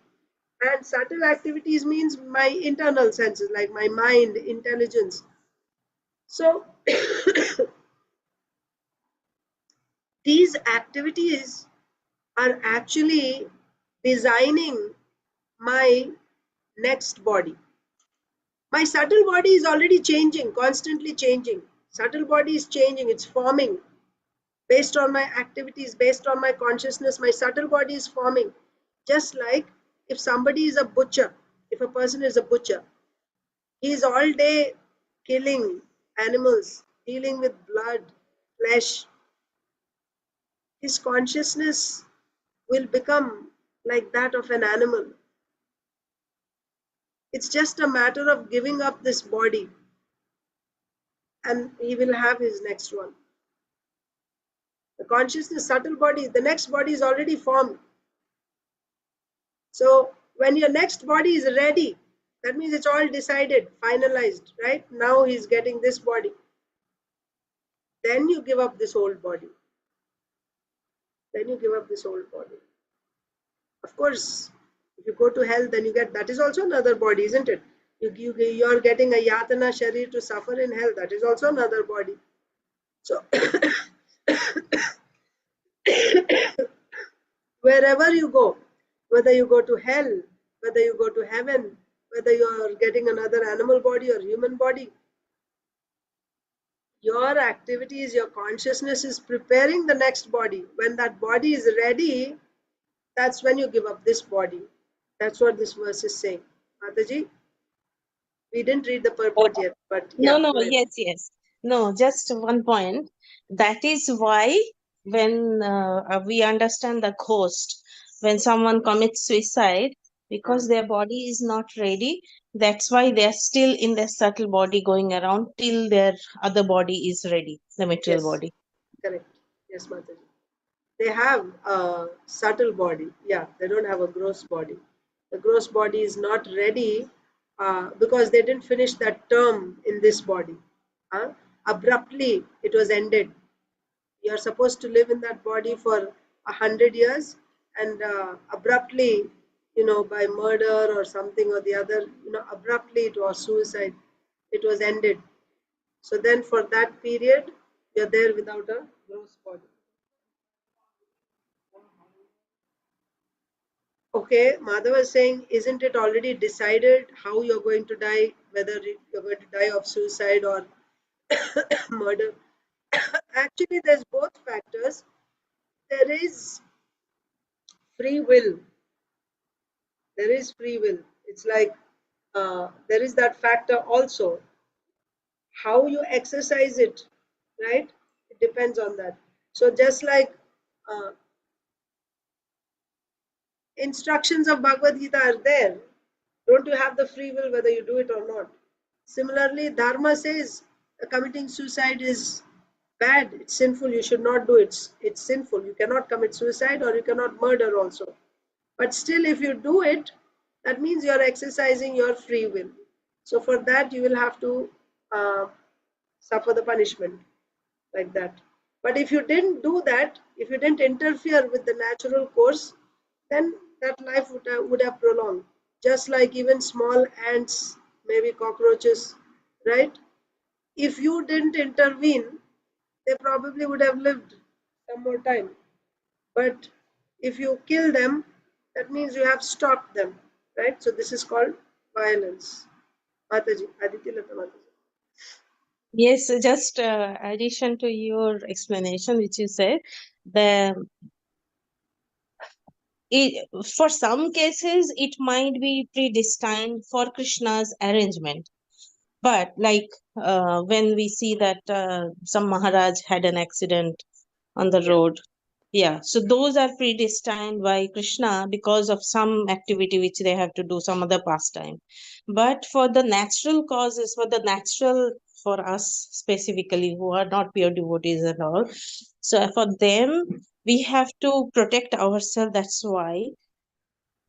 And subtle activities means my internal senses, like my mind, intelligence. So, these activities are actually designing my next body. My subtle body is already changing, constantly changing. Subtle body is changing, it's forming. Based on my activities, based on my consciousness, my subtle body is forming. Just like if somebody is a butcher, if a person is a butcher, he is all day killing animals, dealing with blood, flesh. His consciousness will become like that of an animal. It's just a matter of giving up this body and he will have his next one. The consciousness, subtle body, the next body is already formed. So when your next body is ready, that means it's all decided, finalized, right? Now he's getting this body. Then you give up this old body. Then you give up this old body. Of course, If you go to hell, then you get, that is also another body, isn't it? You are getting a yatana sharir to suffer in hell. That is also another body. So wherever you go, whether you go to hell, whether you go to heaven, whether you are getting another animal body or human body, your activities, your consciousness is preparing the next body. When that body is ready, that's when you give up this body. That's what this verse is saying. Mataji, we didn't read the purport yet, but No, yeah, no, go ahead. yes, yes. No, just one point. That is why when we understand the cost, when someone commits suicide, because their body is not ready, that's why they're still in their subtle body going around till their other body is ready, the material Yes, body. correct. Yes, Mataji. They have a subtle body. Yeah, they don't have a gross body. The gross body is not ready because they didn't finish that term in this body. Abruptly, it was ended. You're supposed to live in that body for 100 years, and abruptly, by murder or something or the other, abruptly it was suicide. It was ended. So then, for that period, you're there without a gross body. Okay, Madhav was saying, isn't it already decided how you're going to die, whether you're going to die of suicide or murder? Actually, there's both factors. There is free will. There is free will. It's like there is that factor also. How you exercise it, right? It depends on that. So just like uh, instructions of Bhagavad Gita are there, don't you have the free will whether you do it or not? Similarly, Dharma says committing suicide is bad, it's sinful, you should not do it. It's sinful. You cannot commit suicide or you cannot murder also. But still, if you do it, that means you're exercising your free will. So for that, you will have to uh, suffer the punishment like that. But if you didn't do that, if you didn't interfere with the natural course, then that life would have prolonged. Just like even small ants, maybe cockroaches, right? If you didn't intervene, they probably would have lived some more time. But if you kill them, that means you have stopped them, right? So this is called violence. Mataji, Aditi Lata Mataji. Yes, just addition to your explanation, which you said, the it, for some cases it might be predestined for Krishna's arrangement. But like when we see that some Maharaj had an accident on the Yeah. road, yeah, so those are predestined by Krishna because of some activity which they have to do, some other pastime. But for the natural causes, for the natural, for us specifically who are not pure devotees and all, so for them we have to protect ourselves. That's why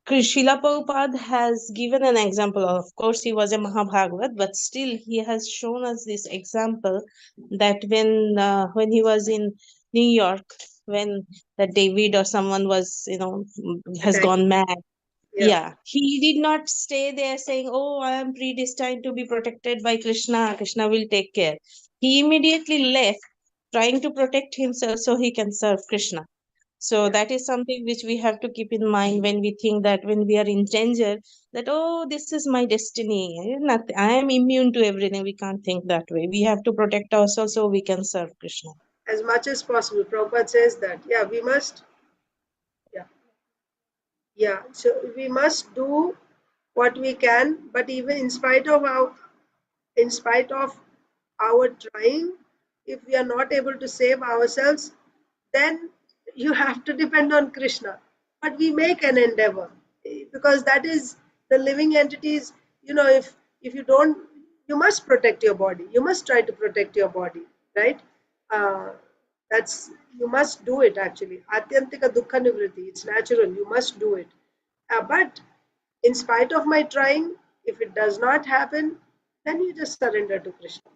Srila Prabhupada has given an example. Of course, he was a Mahabhagavat, but still he has shown us this example that when he was in New York, when the David or someone was, has Attack. gone mad. Yeah. Yeah, he did not stay there saying, "Oh, I am predestined to be protected by Krishna. Krishna will take care." He immediately left, trying to protect himself so he can serve Krishna. So Yeah. that is something which we have to keep in mind when we think that when we are in danger, that, oh, this is my destiny. Nothing, I am immune to everything. We can't think that way. We have to protect ourselves so we can serve Krishna. As much as possible. Prabhupada says that. Yeah, we must. Yeah. Yeah. So we must do what we can, but even in spite of our trying, if we are not able to save ourselves, then you have to depend on Krishna. But we make an endeavor because that is the living entities. If you don't, you must protect your body. You must try to protect your body, right? Uh, that's you must do it actually. Atyantika dukkha nivriti. It's natural. You must do it. But in spite of my trying, if it does not happen, then you just surrender to Krishna.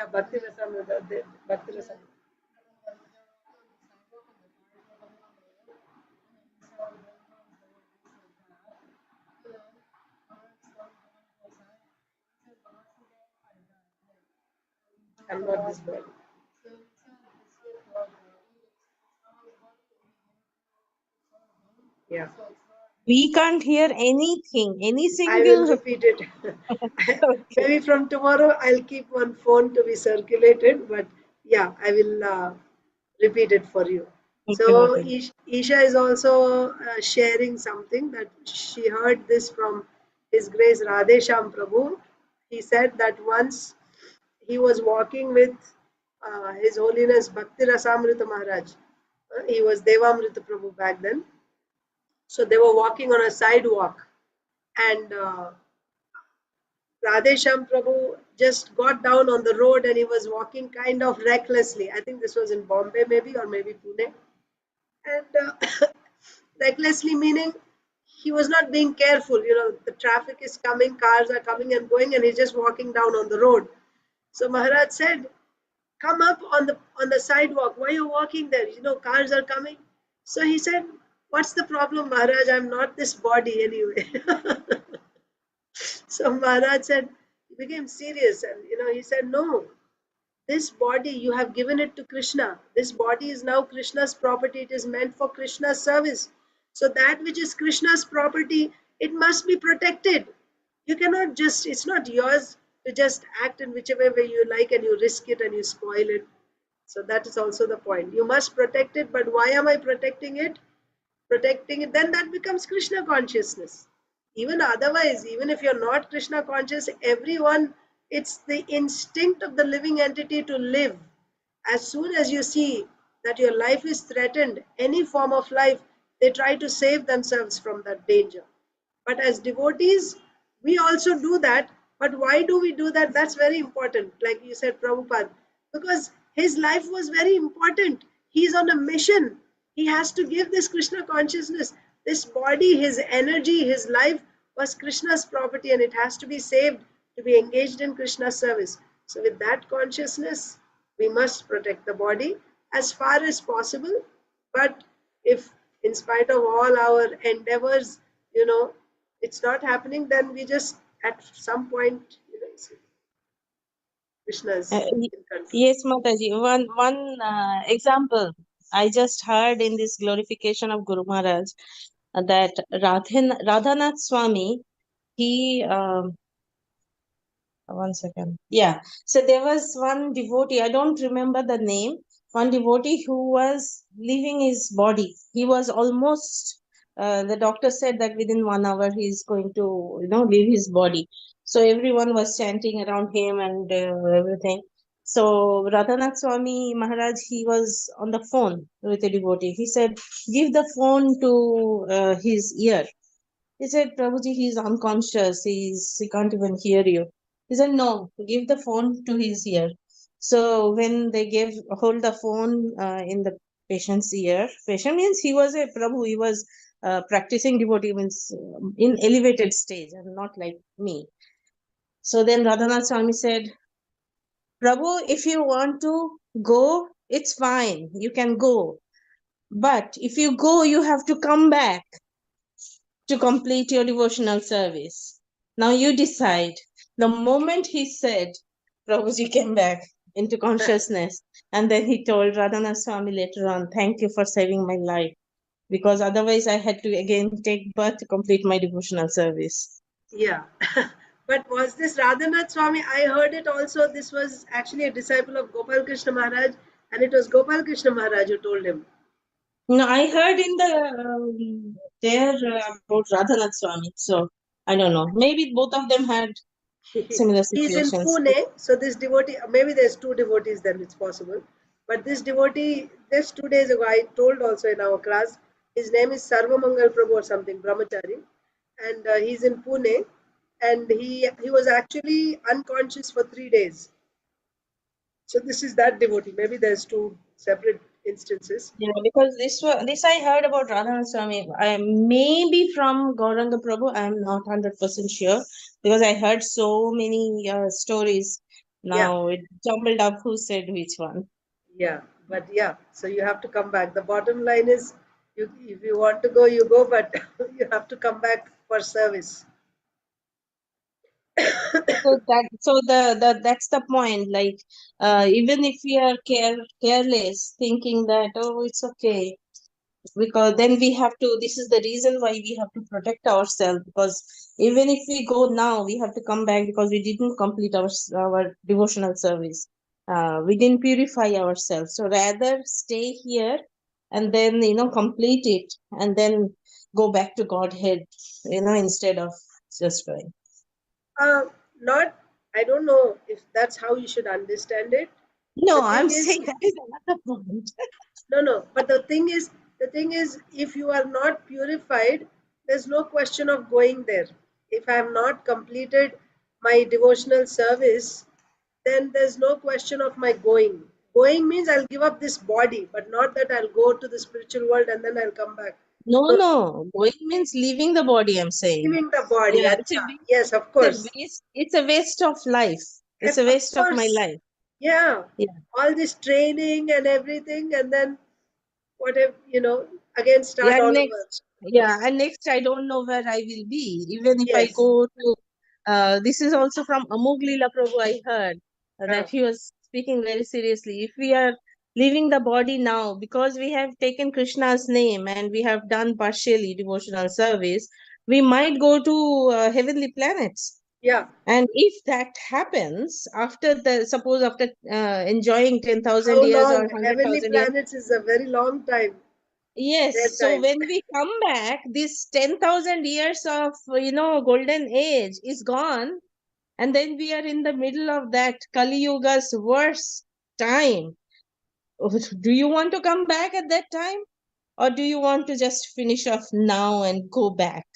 Yeah, Bhakti Rasamrita. Bhakti Rasamrita. I'm not this body. Yeah. We can't hear anything, any I will single. repeat it. Okay. Maybe from tomorrow I'll keep one phone to be circulated, but yeah, I will repeat it for you. Okay, So Mataji. Isha is also sharing something that she heard this from His Grace Radhe Shyam Prabhu. He said that once he was walking with His Holiness Bhakti Rasamrita Maharaj. He was Devamrita Prabhu back then. So they were walking on a sidewalk, and Radhesham Prabhu just got down on the road and he was walking kind of recklessly. I think this was in Bombay, maybe, or maybe Pune. And recklessly meaning he was not being careful. The traffic is coming, cars are coming and going, and he's just walking down on the road. So Maharaj said, "Come up on the sidewalk. Why are you walking there? Cars are coming." So he said, "What's the problem, Maharaj? I'm not this body anyway." So Maharaj said, he became serious, and he said, "No, this body you have given it to Krishna. This body is now Krishna's property. It is meant for Krishna's service. So that which is Krishna's property, it must be protected. You cannot just, it's not yours to just act in whichever way you like and you risk it and you spoil it. So that is also the point. You must protect it, but why am I protecting it? Protecting it, then that becomes Krishna consciousness. Even otherwise, even if you're not Krishna conscious, everyone, it's the instinct of the living entity to live. As soon as you see that your life is threatened, any form of life, they try to save themselves from that danger. But as devotees, we also do that. But why do we do that? That's very important. Like you said, Prabhupada, because his life was very important. He's on a mission. He has to give this Krishna consciousness. This body, his energy, his life was Krishna's property and it has to be saved to be engaged in Krishna's service. So, with that consciousness, we must protect the body as far as possible. But if, in spite of all our endeavors, it's not happening, then we just at some point, Krishna's Y- in control. Yes, Mataji. One example I just heard in this glorification of Guru Maharaj, that Radhanath Swami, he 1 second. Yeah. So there was one devotee, I don't remember the name, one devotee who was leaving his body. He was almost, the doctor said that within 1 hour he is going to, leave his body. So everyone was chanting around him and everything. So Radhanath Swami Maharaj, he was on the phone with a devotee. He said, give the phone to his ear. He said, Prabhuji, he's unconscious. He can't even hear you. He said, no, give the phone to his ear. So when they hold the phone in the patient's ear, patient means he was a Prabhu, he was practicing devotee, means in elevated stage and not like me. So then Radhanath Swami said, Prabhu, if you want to go, it's fine. You can go. But if you go, you have to come back to complete your devotional service. Now you decide. The moment he said, Prabhuji came back into consciousness, and then he told Radhanath Swami later on, thank you for saving my life, because otherwise I had to again take birth to complete my devotional service. Yeah. But was this Radhanath Swami? I heard it also. This was actually a disciple of Gopal Krishna Maharaj, and it was Gopal Krishna Maharaj who told him. No, I heard in the there about Radhanath Swami, so I don't know. Maybe both of them had similar He's in situations. Pune, so this devotee, maybe there's two devotees then, it's possible. But this devotee, just 2 days ago, I told also in our class, his name is Sarvamangal Prabhu or something, Brahmachari, and he's in Pune, and he was actually unconscious for 3 days. So this is that devotee. Maybe there's two separate instances. Yeah, because this I heard about Radhanath Swami. I maybe from Gauranga Prabhu. I am not 100% sure because I heard so many stories Now it jumbled up who said which one. Yeah, but yeah, so you have to come back. The bottom line is, if you want to go, you go, but you have to come back for service. So that's the point. Like, even if we are careless, thinking that, oh, it's okay, because then we have to, this is the reason why we have to protect ourselves, because even if we go now, we have to come back because we didn't complete our devotional service. We didn't purify ourselves, so rather stay here and then complete it and then go back to Godhead, instead of just going. Uh, Not, I don't know if that's how you should understand it. No, The I'm thing is, saying that is another point. no, but the thing is, if you are not purified, there's no question of going there. If I have not completed my devotional service, then there's no question of my going. Going means I'll give up this body, but not that I'll go to the spiritual world and then I'll come back. No, No, no, going means leaving the body, I'm saying. leaving the body. Yeah, it's a Acha. waste. Yes, of It's a course. waste. It's a waste of life. It's a Of waste of my course. life. Yeah. Yeah. All this training and everything, and then whatever, again start Yeah, all over. next. Yeah, and next I don't know where I will be. Even if I Yes. go to, this is also from Amoglila Prabhu. I heard Uh, that he was speaking very seriously. If we are leaving the body now because we have taken Krishna's name and we have done partially devotional service, we might go to heavenly planets. yeah. And if that happens after suppose after enjoying 10,000 How years or long? Heavenly 100,000 years, planets is a very long time. Their yes. So time. when we come back, this 10,000 years of, golden age is gone. And then we are in the middle of that Kali Yuga's worst time. Do you want to come back at that time? Or do you want to just finish off now and go back?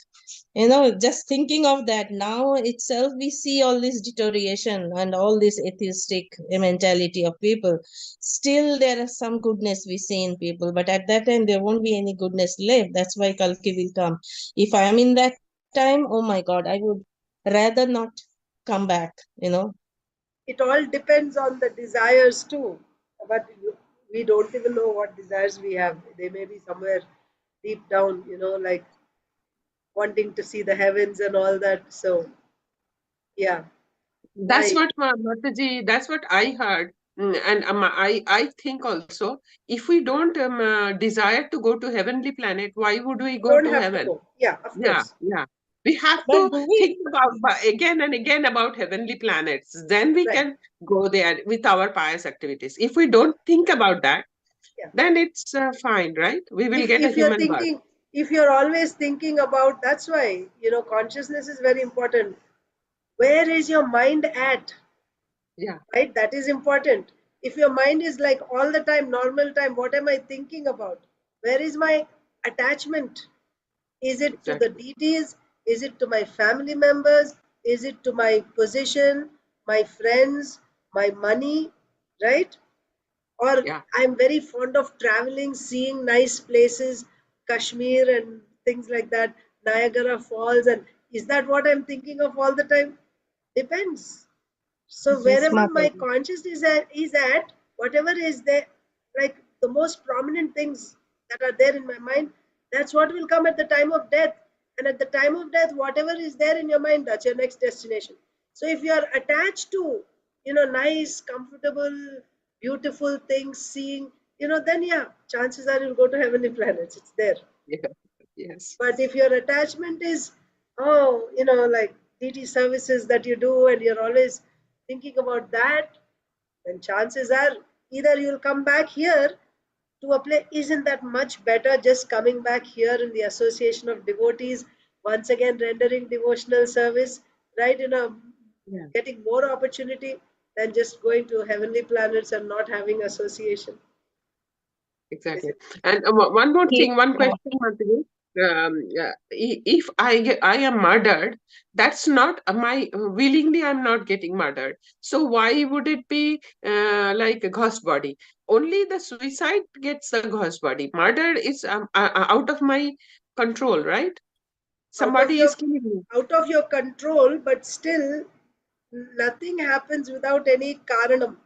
Just thinking of that now itself, we see all this deterioration and all this atheistic mentality of people. Still there is some goodness we see in people, but at that time there won't be any goodness left. That's why Kalki will come. If I am in that time, oh my god, I would rather not come back. It all depends on the desires too. But we don't even know what desires we have. They may be somewhere deep down, like wanting to see the heavens and all that. So, yeah, That's my what Mataji, that's what I heard. And I think also, if we don't desire to go to heavenly planet, why would we go don't to have to heaven? go. Yeah, of Yeah, course. yeah. We have But to do we? think about again and again about heavenly planets. Then we Right. can go there with our pious activities. If we don't think about that, Yeah. then it's fine, right? We will If get a if you're human birth. thinking, if you're always thinking about, that's why, consciousness is very important. Where is your mind at? Yeah, Right? That is important. If your mind is like all the time, normal time, what am I thinking about? Where is my attachment? Is it to the exactly. deities? Is it to my family members? Is it to my position, my friends, my money? Right? Or Yeah, I'm very fond of traveling, seeing nice places, Kashmir and things like that, Niagara Falls. And is that what I'm thinking of all the time? Depends. So Yes, wherever my Mataji. consciousness is at, whatever is there, like the most prominent things that are there in my mind, that's what will come at the time of death. And at the time of death, whatever is there in your mind, that's your next destination. So if you are attached to, nice, comfortable, beautiful things, seeing, then yeah, chances are you'll go to heavenly planets. It's there. yeah, yes, But if your attachment is, like DT services that you do and you're always thinking about that, then chances are either you'll come back here to a place. Isn't that much better just coming back here in the association of devotees, once again rendering devotional service, right? yeah. Getting more opportunity than just going to heavenly planets and not having association. Is Exactly. it? And one more He- thing, one question, Madhu. If I am murdered, that's not my willingly. I'm not getting murdered. So why would it be like a ghost body? Only the suicide gets the ghost body. Murder is out of my control, right? out of Somebody your is killing me. out of your control, but still, Nothing happens without any karanam.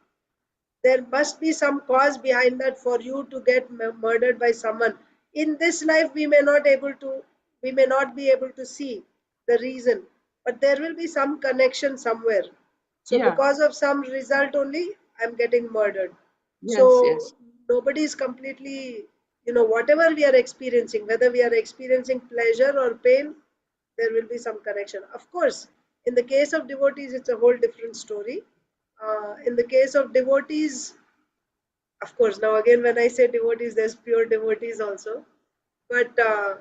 There must be some cause behind that for you to get murdered by someone. In this life, we may not be able to see the reason, but there will be some connection somewhere. So Yeah. because of some result only, I'm getting murdered. Yes. So Yes. nobody is completely, whatever we are experiencing, whether we are experiencing pleasure or pain, there will be some connection. Of course, in the case of devotees, it's a whole different story. In the case of devotees, of course, now again, when I say devotees, there's pure devotees also. But uh,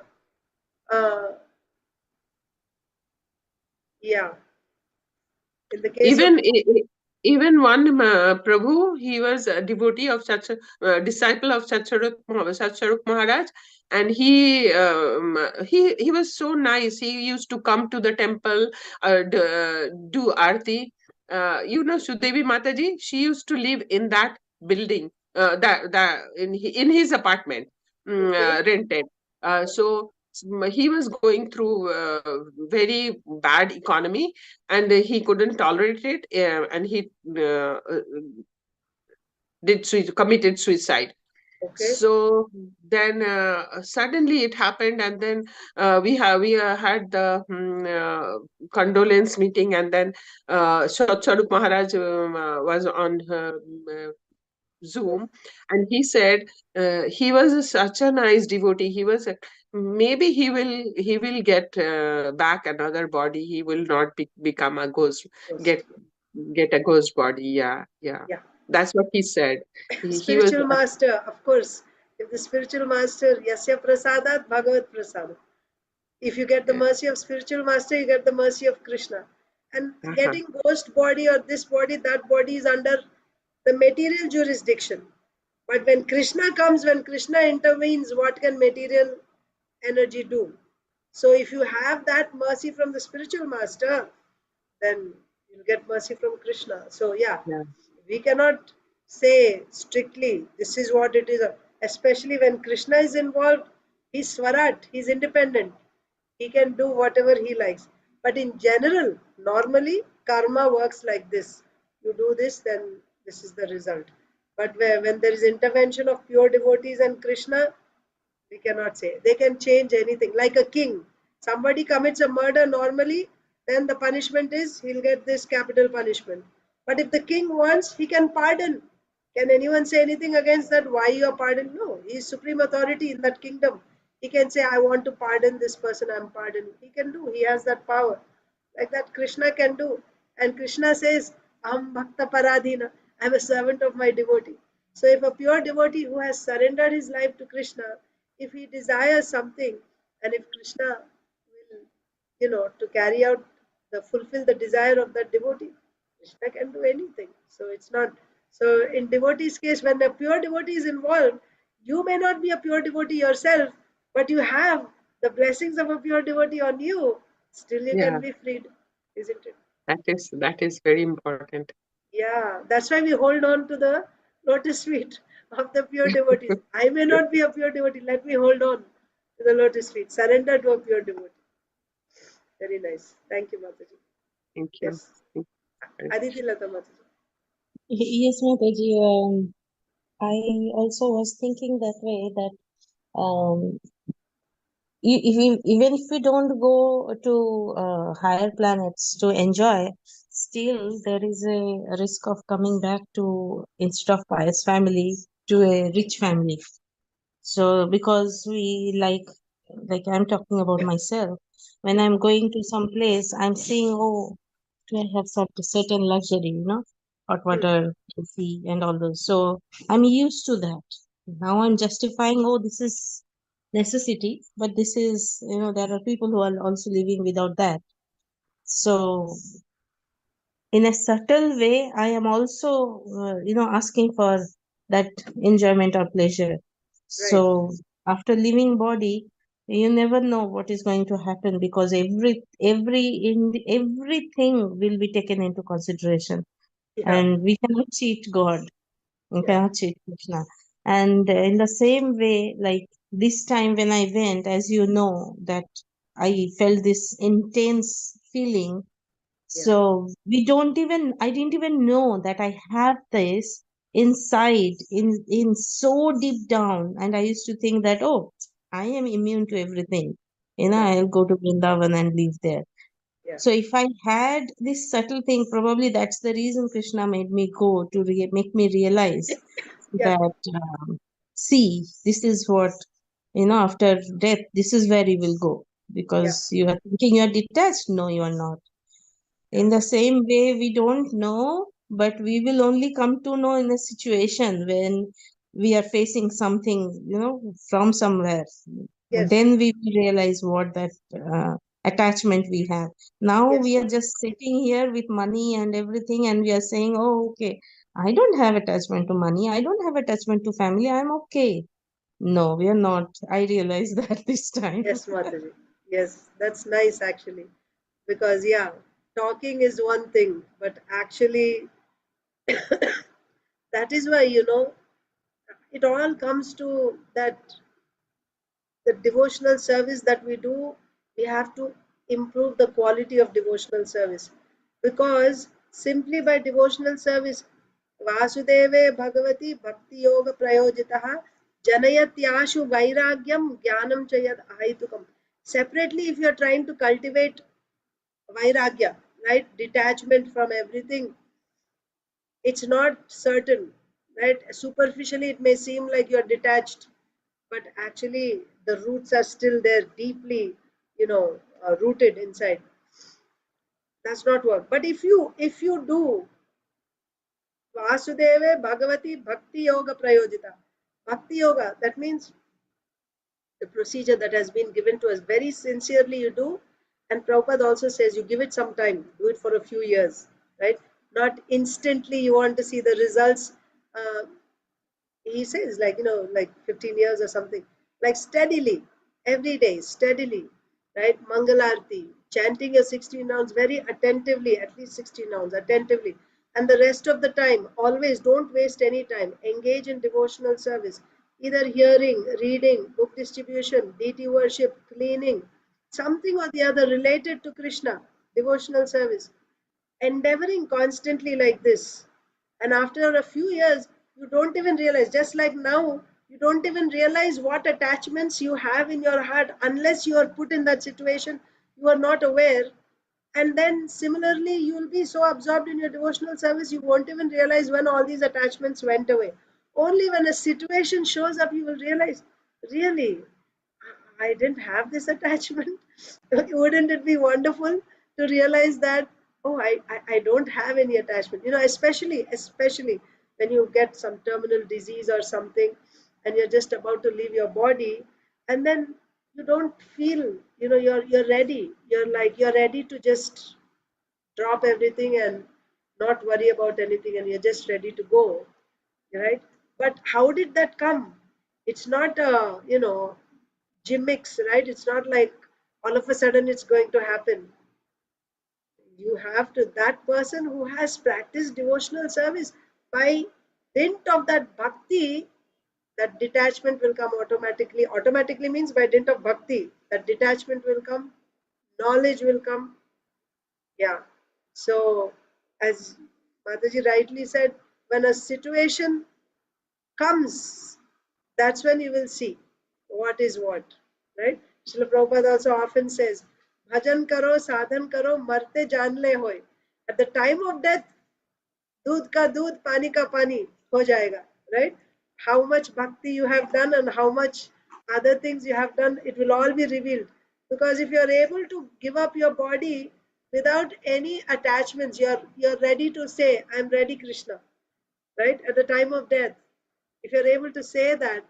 yeah, in the case of, Even even one Prabhu, he was a devotee of such a disciple of Satsaruk Maharaj, and he was so nice. He used to come to the temple, do arti. Sudevi Mataji, she used to live in that building, that in his apartment, okay, rented. So he was going through very bad economy, and he couldn't tolerate it, and he committed suicide. okay, So then suddenly it happened, and then we had the condolence meeting, and then Charup Maharaj was on Zoom, and he said he was such a nice devotee. He was maybe he will get back another body. He will not become a ghost, ghost. get get a ghost body. Yeah, yeah. Yeah. That's what he said. He was Spiritual master, of course. If the spiritual master, Yasya Prasadat, Bhagavat Prasad. If you get the uh, mercy of spiritual master, you get the mercy of Krishna. And uh-huh, getting ghost body or this body, that body is under the material jurisdiction. But when Krishna comes, when Krishna intervenes, what can material energy do? So if you have that mercy from the spiritual master, then you'll get mercy from Krishna. So yeah, yeah, we cannot say strictly this is what it is, especially when Krishna is involved. He's Swarat, he's independent, he can do whatever he likes. But in general, normally karma works like this: you do this, then this is the result. But when there is intervention of pure devotees and Krishna, we cannot say. They can change anything. Like a king. Somebody commits a murder normally, then the punishment is he'll get this capital punishment. But if the king wants, he can pardon. Can anyone say anything against that? Why you are pardoned? No. He is supreme authority in that kingdom. He can say, I want to pardon this person, I'm pardoning. He can do. He has that power. Like that Krishna can do. And Krishna says, Aham Bhakta Paradhina. I'm a servant of my devotee. So if a pure devotee who has surrendered his life to Krishna, if he desires something, and if Krishna will, to carry out fulfill the desire of that devotee, Krishna can do anything. So it's not. So in devotee's case, when a pure devotee is involved, you may not be a pure devotee yourself, but you have the blessings of a pure devotee on you. Still, you can yeah. be freed, isn't it? That is very important. Yeah, that's why we hold on to the lotus feet of the pure devotees. I may not be a pure devotee, let me hold on to the lotus feet. Surrender to a pure devotee. Very nice. Thank you, Mataji. Thank you. Yes. Thank you very Aditi Lata Mataji. Yes, Mataji. I also was thinking that way, that um, even if we don't go to higher planets to enjoy, still there is a risk of coming back to, instead of pious family, to a rich family. So because we like I'm talking about myself, when I'm going to some place, I'm seeing, oh, do I have some certain luxury, hot Hmm. water, AC, and all those. So I'm used to that. Now I'm justifying, oh, this is necessity, but this is, there are people who are also living without that. So in a subtle way, I am also asking for that enjoyment or pleasure. So Right. after leaving body, you never know what is going to happen, because everything will be taken into consideration, Yeah. and we cannot cheat God. We Yeah. cannot cheat Krishna. And in the same way, like this time when I went, as you know, that I felt this intense feeling So I didn't even know that I have this inside, in so deep down. And I used to think that, oh, I am immune to everything. I'll go to Vrindavan and live there. Yeah. So if I had this subtle thing, probably that's the reason Krishna made me go to make me realize Yeah. that, see, this is what, after death, this is where you will go. Yeah. Because you are thinking you are detached. No, you are not. Yeah. In the same way, we don't know, but we will only come to know in a situation when we are facing something, from somewhere. And Yes. then we will realize what that attachment we have. Now Yes, we are ma'am. just sitting here with money and everything, and we are saying, oh, okay, I don't have attachment to money. I don't have attachment to family. I'm okay. No, we are not. I realized that this time. Yes, Mataji. Yes, that's nice actually. Because, yeah, talking is one thing, but actually, that is why, it all comes to that the devotional service that we do, we have to improve the quality of devotional service. Because simply by devotional service, Vasudeve Bhagavati Bhakti Yoga Prayojitaha Janayatyashu Vairagyam Jnanam Chayat Ahaitukam. Separately, if you are trying to cultivate Vairagya, right, detachment from everything, it's not certain, right? Superficially, it may seem like you're detached, but actually, the roots are still there, deeply, rooted inside. Does not work. But if you do Vasudeve Bhagavati Bhakti Yoga Prayojita, Bhakti Yoga, that means the procedure that has been given to us very sincerely you do, and Prabhupada also says you give it some time, do it for a few years, right? Not instantly you want to see the results. uh, he says, like, like 15 years or something, like steadily, every day, steadily, right? Mangalarti, chanting your 16 rounds very attentively, at least 16 rounds attentively, and the rest of the time, always don't waste any time, engage in devotional service, either hearing, reading, book distribution, deity worship, cleaning, something or the other related to Krishna, devotional service, endeavoring constantly like this. And after a few years, you don't even realize, just like now, you don't even realize what attachments you have in your heart unless you are put in that situation. You are not aware. And then similarly, you will be so absorbed in your devotional service, you won't even realize when all these attachments went away. Only when a situation shows up, you will realize, really, I didn't have this attachment. Wouldn't it be wonderful to realize that, oh, I don't have any attachment? Especially when you get some terminal disease or something and you're just about to leave your body, and then you don't feel, you're ready. You're ready to just drop everything and not worry about anything, and you're just ready to go, right? But how did that come? It's not a, gimmicks, right? It's not like all of a sudden it's going to happen. You have to, that person who has practiced devotional service, by dint of that bhakti, that detachment will come automatically. Automatically means by dint of bhakti, that detachment will come, knowledge will come. Yeah. So, as Mataji rightly said, when a situation comes, that's when you will see what is what, right? Srila Prabhupada also often says, Bhajan karo, sadhan karo, marte jaan le hoy. At the time of death, दूध का दूध, पानी का पानी हो जाएगा, right? How much bhakti you have done and how much other things you have done, it will all be revealed. Because if you are able to give up your body without any attachments, you're ready to say, I'm ready, Krishna, right? At the time of death, if you're able to say that,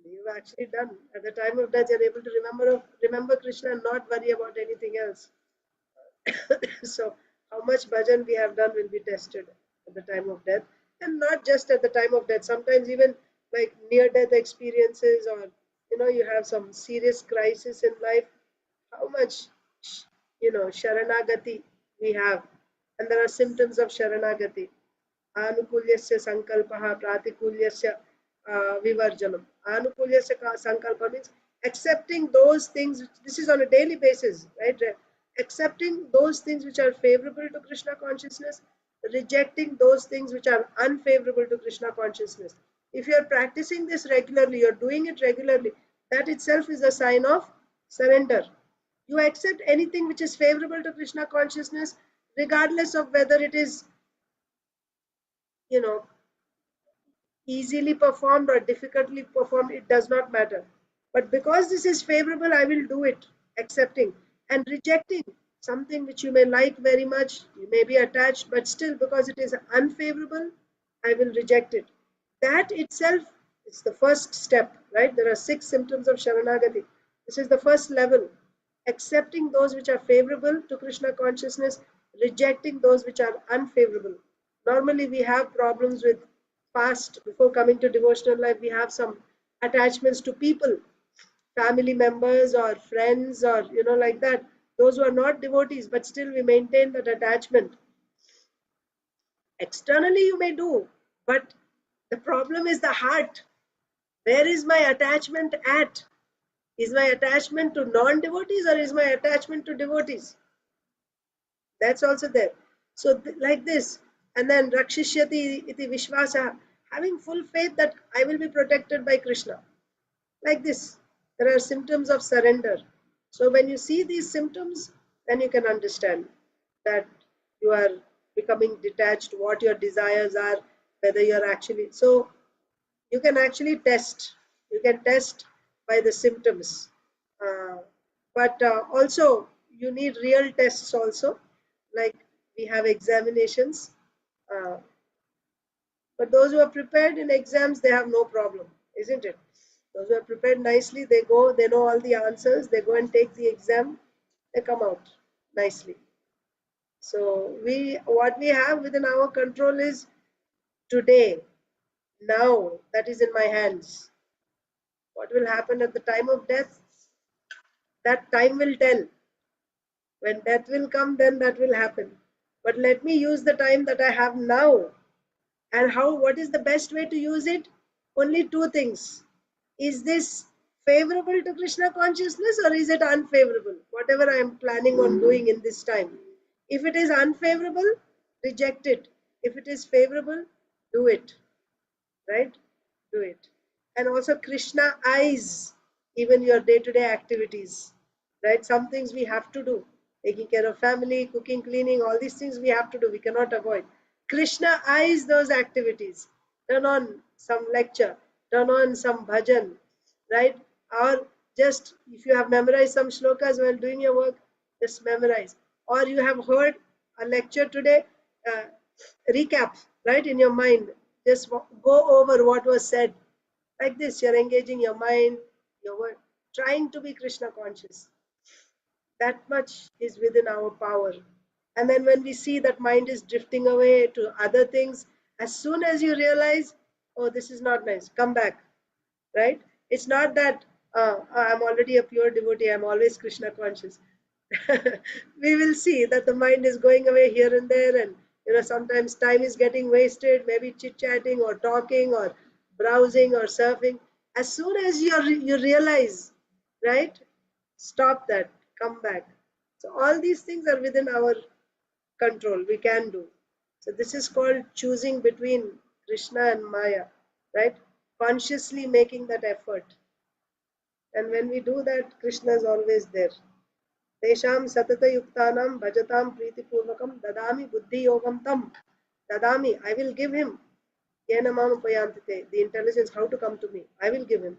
you've actually done. At the time of death, you're able to remember Krishna and not worry about anything else. So, how much bhajan we have done will be tested at the time of death, and not just at the time of death. Sometimes even like near-death experiences, or you have some serious crisis in life. How much sharanagati we have, and there are symptoms of sharanagati. Anukulyasya sankalpaha pratikulyasya vivarjanam. Anukulyasya sankalpa means accepting those things. This is on a daily basis, right? accepting those things which are favorable to Krishna consciousness, rejecting those things which are unfavorable to Krishna consciousness. If you are practicing this regularly, you're doing it regularly, that itself is a sign of surrender. You accept anything which is favorable to Krishna consciousness, regardless of whether it is, you know, easily performed or difficultly performed, it does not matter. But because this is favorable, I will do it, accepting and rejecting something which you may like very much, you may be attached, but still because it is unfavorable, I will reject it. That itself is the first step, right? There are 6 symptoms of Sharanagati. This is the first level, accepting those which are favorable to Krishna consciousness, rejecting those which are unfavorable. Normally, we have problems with past, before coming to devotional life, we have some attachments to people, family members or friends, or like that. Those who are not devotees, but still we maintain that attachment. Externally, you may do, but the problem is the heart. Where is my attachment at? Is my attachment to non-devotees or is my attachment to devotees? That's also there. So like this, and then Rakshishyati iti Vishwasa, having full faith that I will be protected by Krishna. Like this, there are symptoms of surrender. So when you see these symptoms, then you can understand that you are becoming detached, what your desires are, whether you're actually. So you can actually test. You can test by the symptoms. Uh, but also, you need real tests also, like we have examinations. Uh, but those who are prepared in exams, they have no problem, isn't it? Those who are prepared nicely, they go, they know all the answers, they go and take the exam, they come out nicely. So what we have within our control is today, now, that is in my hands. What will happen at the time of death? That time will tell. When death will come, then that will happen. But let me use the time that I have now. And what is the best way to use it? Only 2 things. Is this favorable to Krishna consciousness or is it unfavorable? Whatever I am planning on doing in this time. If it is unfavorable, reject it. If it is favorable, do it. Right? Do it. And also Krishna eyes even your day-to-day activities. Right? Some things we have to do. Taking care of family, cooking, cleaning, all these things we have to do. We cannot avoid. Krishna eyes those activities. Turn on some lecture, turn on some bhajan, right? Or just if you have memorized some shlokas while doing your work, just memorize. Or you have heard a lecture today, uh, recap, right, in your mind. Just go over what was said. Like this, you're engaging your mind, your word, trying to be Krishna conscious. That much is within our power. And then when we see that mind is drifting away to other things, as soon as you realize, oh, this is not nice, come back, right? It's not that I'm already a pure devotee, I'm always Krishna conscious. We will see that the mind is going away here and there, and sometimes time is getting wasted, maybe chit chatting or talking or browsing or surfing. As soon as you realize, right, stop that, come back. So all these things are within our control, we can do. So this is called choosing between Krishna and Maya, right? Consciously making that effort. And when we do that, Krishna is always there. Tesham satata yuktanam bhajatam priti purvakam dadami buddhi yogam tam. Dadami, I will give him. Yena mama payantite, the intelligence how to come to me. I will give him.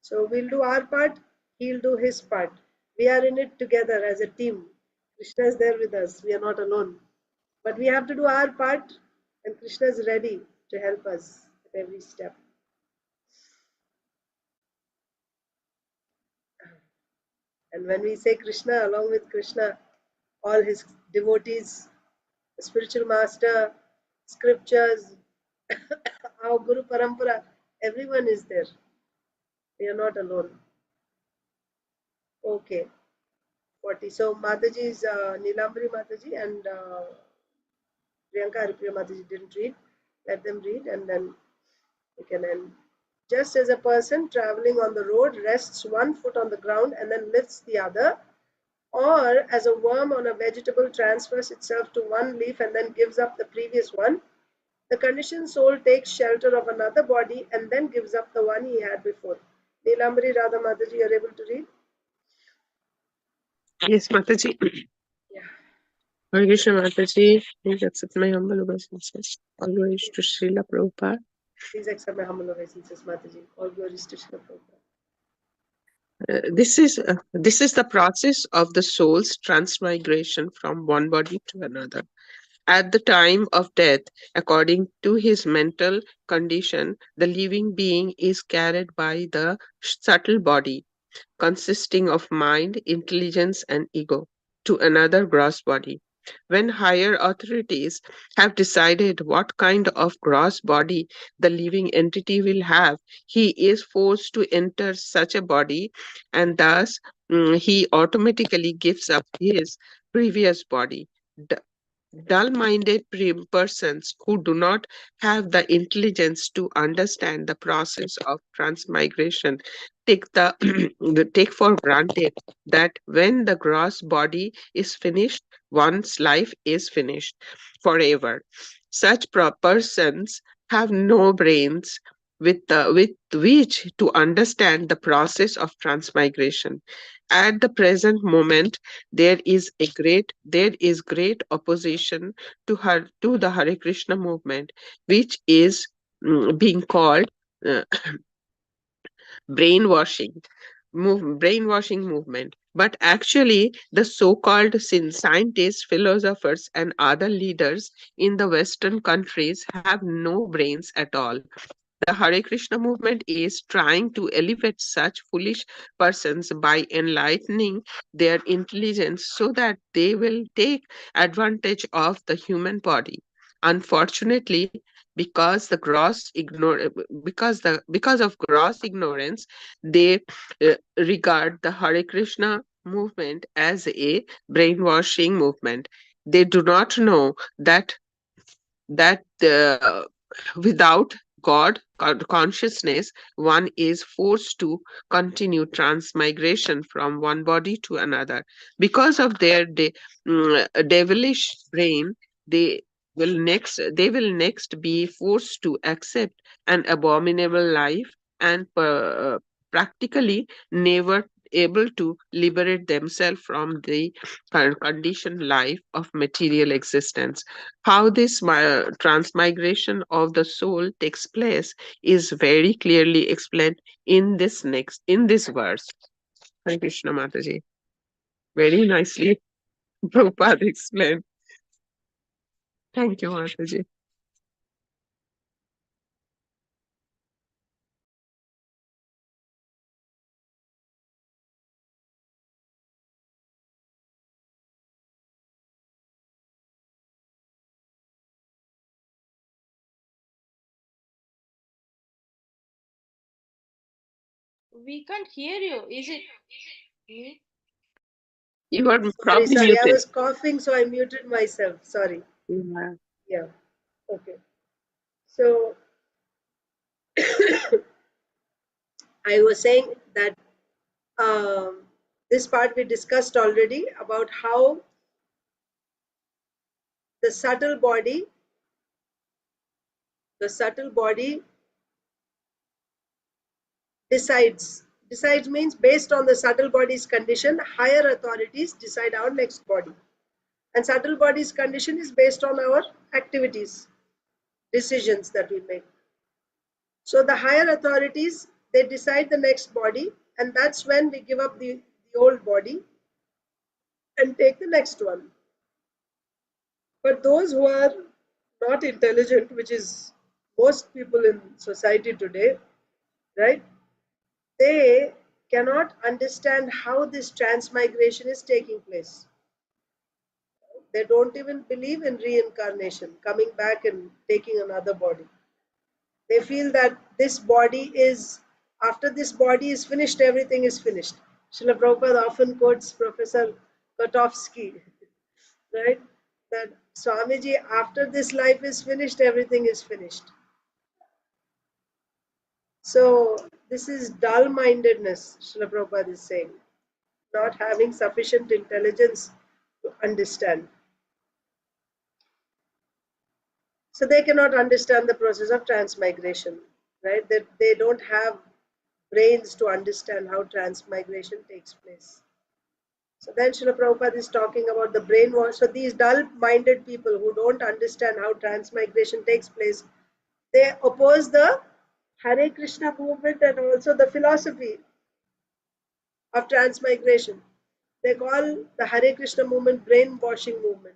So we'll do our part, he'll do his part. We are in it together as a team. Krishna is there with us. We are not alone. But we have to do our part, and Krishna is ready to help us at every step. And when we say Krishna, along with Krishna, all his devotees, the spiritual master, scriptures, our Guru Parampara, everyone is there. We are not alone. Okay, 40. So Mataji's, Nilambari Mataji and Priyanka Haripriya Mataji didn't read. Let them read and then we can end. Just as a person traveling on the road rests one foot on the ground and then lifts the other, or as a worm on a vegetable transfers itself to one leaf and then gives up the previous one, the conditioned soul takes shelter of another body and then gives up the one he had before. Neelambari Radha Mataji, you are able to read? Yes, Mataji. Yeah. Hare Krishna Mataji. Please accept my humble obeisances. All glories to Srila Prabhupada. Please accept my humble obeisances, Mataji. All glories to Srila Prabhupada. This is the process of the soul's transmigration from one body to another. At the time of death, according to his mental condition, the living being is carried by the subtle body, consisting of mind, intelligence, and ego, to another gross body. When higher authorities have decided what kind of gross body the living entity will have, he is forced to enter such a body, and thus he automatically gives up his previous body. Dull-minded persons who do not have the intelligence to understand the process of transmigration take for granted that when the gross body is finished, one's life is finished forever. Such persons have no brains with which to understand the process of transmigration. At the present moment, there is great opposition to the Hare Krishna movement, which is being called uh, brainwashing brainwashing movement. But actually, the so-called scientists, philosophers, and other leaders in the Western countries have no brains at all. The Hare Krishna movement is trying to elevate such foolish persons by enlightening their intelligence so that they will take advantage of the human body. Unfortunately, because the gross ignore because of gross ignorance, they regard the Hare Krishna movement as a brainwashing movement. They do not know that without God consciousness, one is forced to continue transmigration from one body to another. Because of their devilish brain, they they will next be forced to accept an abominable life and practically never able to liberate themselves from the conditioned life of material existence. How this transmigration of the soul takes place is very clearly explained in this verse. Hare Krishna Mataji. Very nicely Prabhupada explained. Thank you, Mataji. We can't hear you. Is it me? You are Sorry, probably sorry. I muted. was coughing, so I muted myself. Sorry. Yeah. Yeah. Okay. So I was saying that this part we discussed already about how the subtle body, the subtle body decides. Decides means based on the subtle body's condition, higher authorities decide our next body. And subtle body's condition is based on our activities, decisions that we make. So the higher authorities, they decide the next body, and that's when we give up the old body and take the next one. But those who are not intelligent, which is most people in society today, right? They cannot understand how this transmigration is taking place. They don't even believe in reincarnation, coming back and taking another body. They feel that this body is, after this body is finished, everything is finished. Srila Prabhupada often quotes Professor Kotovsky, right? That Swamiji, after this life is finished, everything is finished. So this is dull-mindedness, Srila Prabhupada is saying. not having sufficient intelligence to understand. So they cannot understand the process of transmigration, right? That they don't have brains to understand how transmigration takes place. So then Srila Prabhupada is talking about the brainwash. So these dull-minded people who don't understand how transmigration takes place, they oppose the Hare Krishna movement and also the philosophy of transmigration. They call the Hare Krishna movement brainwashing movement.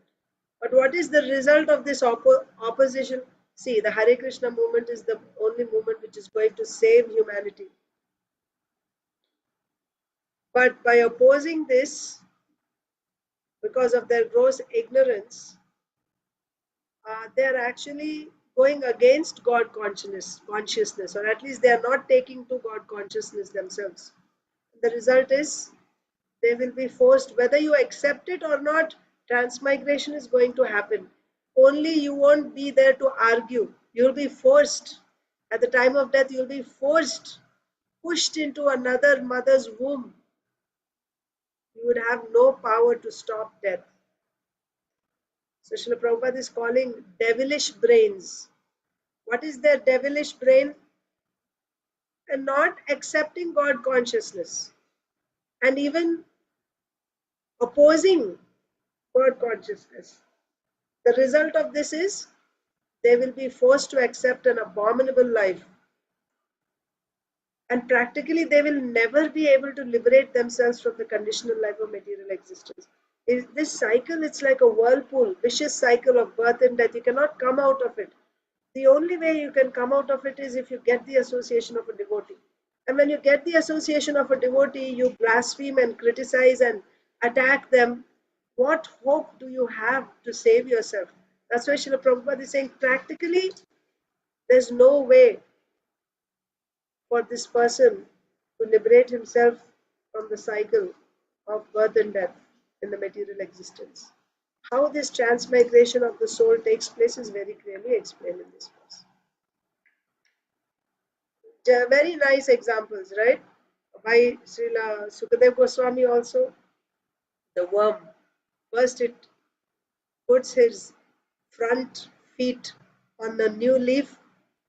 But what is the result of this opposition? See, the Hare Krishna movement is the only movement which is going to save humanity. But by opposing this, because of their gross ignorance, they are actually going against God consciousness, or at least they are not taking to God consciousness themselves. The result is they will be forced, whether you accept it or not, transmigration is going to happen. Only you won't be there to argue. You'll be forced. At the time of death, you'll be forced, pushed into another mother's womb. You would have no power to stop death. So Srila Prabhupada is calling devilish brains. What is their devilish brain? And not accepting God consciousness and even opposing God consciousness. The result of this is they will be forced to accept an abominable life. And practically, they will never be able to liberate themselves from the conditional life of material existence. This cycle, it's like a whirlpool, vicious cycle of birth and death. You cannot come out of it. The only way you can come out of it is if you get the association of a devotee. And when you get the association of a devotee, you blaspheme and criticize and attack them. What hope do you have to save yourself? That's why Srila Prabhupada is saying practically there's no way for this person to liberate himself from the cycle of birth and death in the material existence. How this transmigration of the soul takes place is very clearly explained in this verse. Very nice examples, right? By Srila Sukadev Goswami also, the worm. First it puts his front feet on the new leaf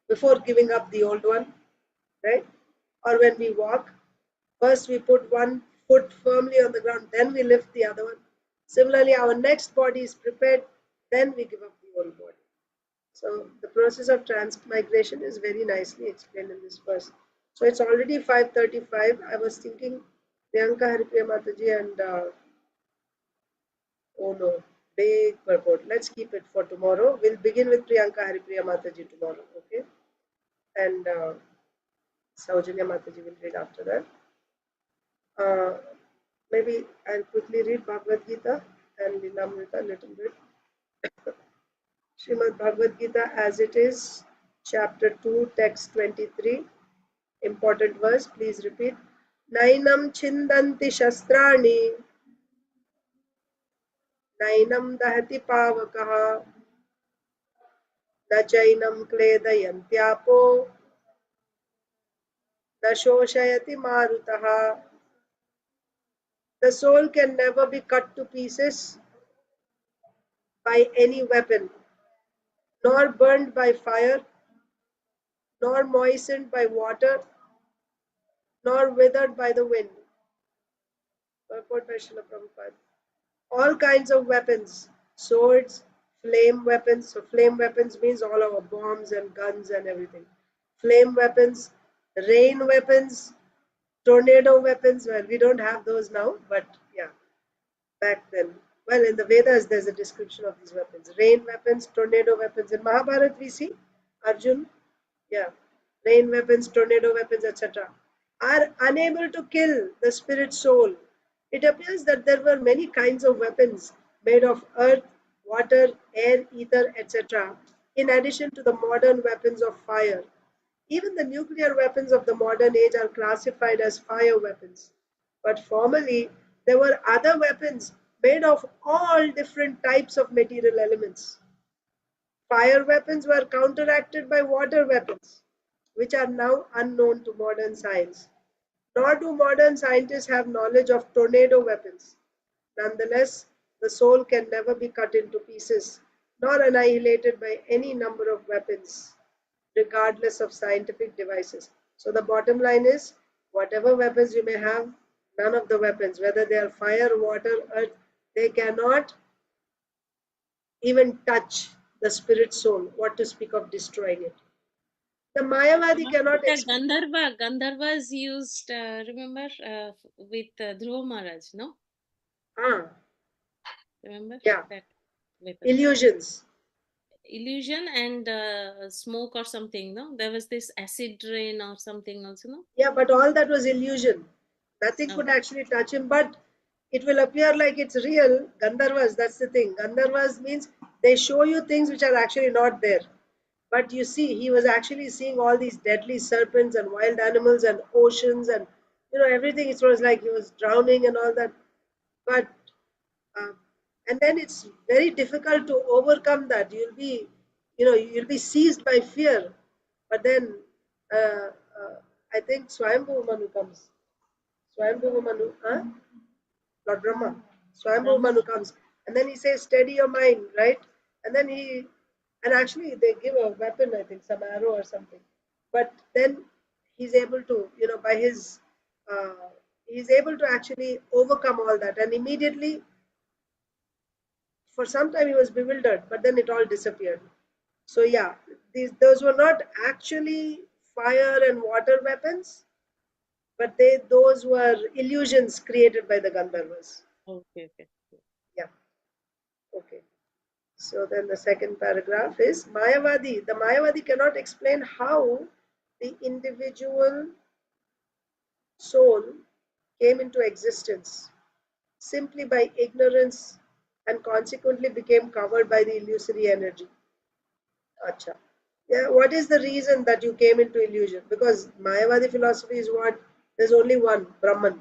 before giving up the old one, right? Or when we walk, first we put one foot firmly on the ground, then we lift the other one. Similarly, our next body is prepared, then we give up the old body. So the process of transmigration is very nicely explained in this verse. So it's already 5:35. I was thinking Priyanka Haripriya Mataji and oh no, big purport. Let's keep it for tomorrow. We'll begin with Priyanka Haripriya Mataji tomorrow, okay? And Saujanya Mataji will read after that. Maybe I'll quickly read Bhagavad Gita and Lilamrita a little bit. Srimad Bhagavad Gita as it is, chapter 2, text 23. Important verse, please repeat. Nainam chindanti shastrani, nainam dahati pavakaha, na chainam kledayantyapo, na shoshayati marutaha. The soul can never be cut to pieces by any weapon, nor burned by fire, nor moistened by water, nor withered by the wind. Purport by Srila Prabhupada. All kinds of weapons, swords, flame weapons. So flame weapons means all our bombs and guns and everything. Flame weapons, rain weapons, tornado weapons. Well, we don't have those now, but yeah, back then. Well, in the Vedas, there's a description of these weapons. Rain weapons, tornado weapons. In Mahabharata, we see Arjun, yeah, rain weapons, tornado weapons, etc., are unable to kill the spirit soul. It appears that there were many kinds of weapons made of earth, water, air, ether, etc., in addition to the modern weapons of fire. Even the nuclear weapons of the modern age are classified as fire weapons. But formerly, there were other weapons made of all different types of material elements. Fire weapons were counteracted by water weapons, which are now unknown to modern science. Nor do modern scientists have knowledge of tornado weapons. Nonetheless, the soul can never be cut into pieces nor annihilated by any number of weapons, regardless of scientific devices. So the bottom line is, whatever weapons you may have, none of the weapons, whether they are fire, water, earth, they cannot even touch the spirit soul, what to speak of destroying it. The Mayavadi cannot The explain. Gandharvas used, remember, with Dhruva Maharaj, no? Ah, Remember yeah, that weapon? illusions. Illusion and smoke or something, no? There was this acid rain or something also, no? Yeah, but all that was illusion. Nothing Oh, could actually touch him, but it will appear like it's real. Gandharvas, that's the thing. Gandharvas means they show you things which are actually not there. But you see, he was actually seeing all these deadly serpents and wild animals and oceans and everything. It was like he was drowning and all that. But um, and then it's very difficult to overcome that. You'll be seized by fear. But then uh, I think Swayambhu Manu comes. Swayambhu Manu, huh? Lord Brahma. Swayambhu Brahma. Manu comes. And then he says, steady your mind, right? And then and actually they give a weapon, I think, some arrow or something. But then he's able to, by uh, he's able to actually overcome all that. And immediately, for some time, he was bewildered, but then it all disappeared. So yeah, those were not actually fire and water weapons, but those were illusions created by the Gandharvas. Okay, okay. Yeah, okay. So then the second paragraph is Mayavadi. The Mayavadi cannot explain how the individual soul came into existence simply by ignorance and consequently became covered by the illusory energy. Acha. Yeah, what is the reason that you came into illusion? Because Mayavadi philosophy is what? There's only one, Brahman.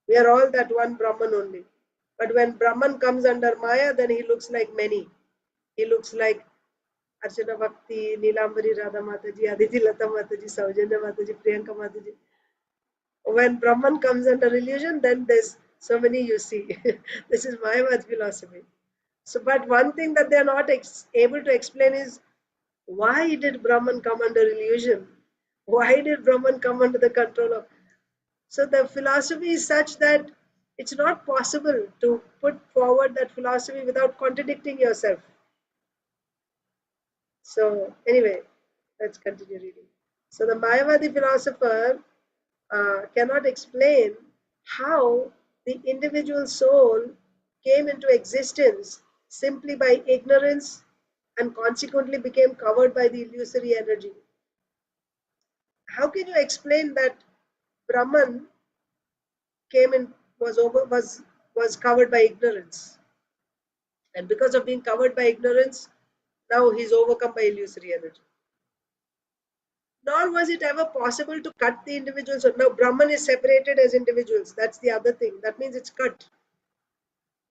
We are all that one Brahman only. But when Brahman comes under Maya, then he looks like many. He looks like Arcanabhakti, Neelambari Radha Mataji, Aditi Lata Mataji, Saujanya Mataji, Priyanka Mataji. When Brahman comes under illusion, then there's so many you see. This is Mayavad philosophy. So, but one thing that they are not able to explain is why did Brahman come under illusion? Why did Brahman come under the control of? So the philosophy is such that it's not possible to put forward that philosophy without contradicting yourself. So anyway, let's continue reading. So the Mayavadi philosopher cannot explain how the individual soul came into existence simply by ignorance and consequently became covered by the illusory energy. How can you explain that Brahman came in was covered by ignorance, and because of being covered by ignorance, now he's overcome by illusory energy? Nor was it ever possible to cut the individuals. Now Brahman is separated as individuals. That's the other thing. That means it's cut.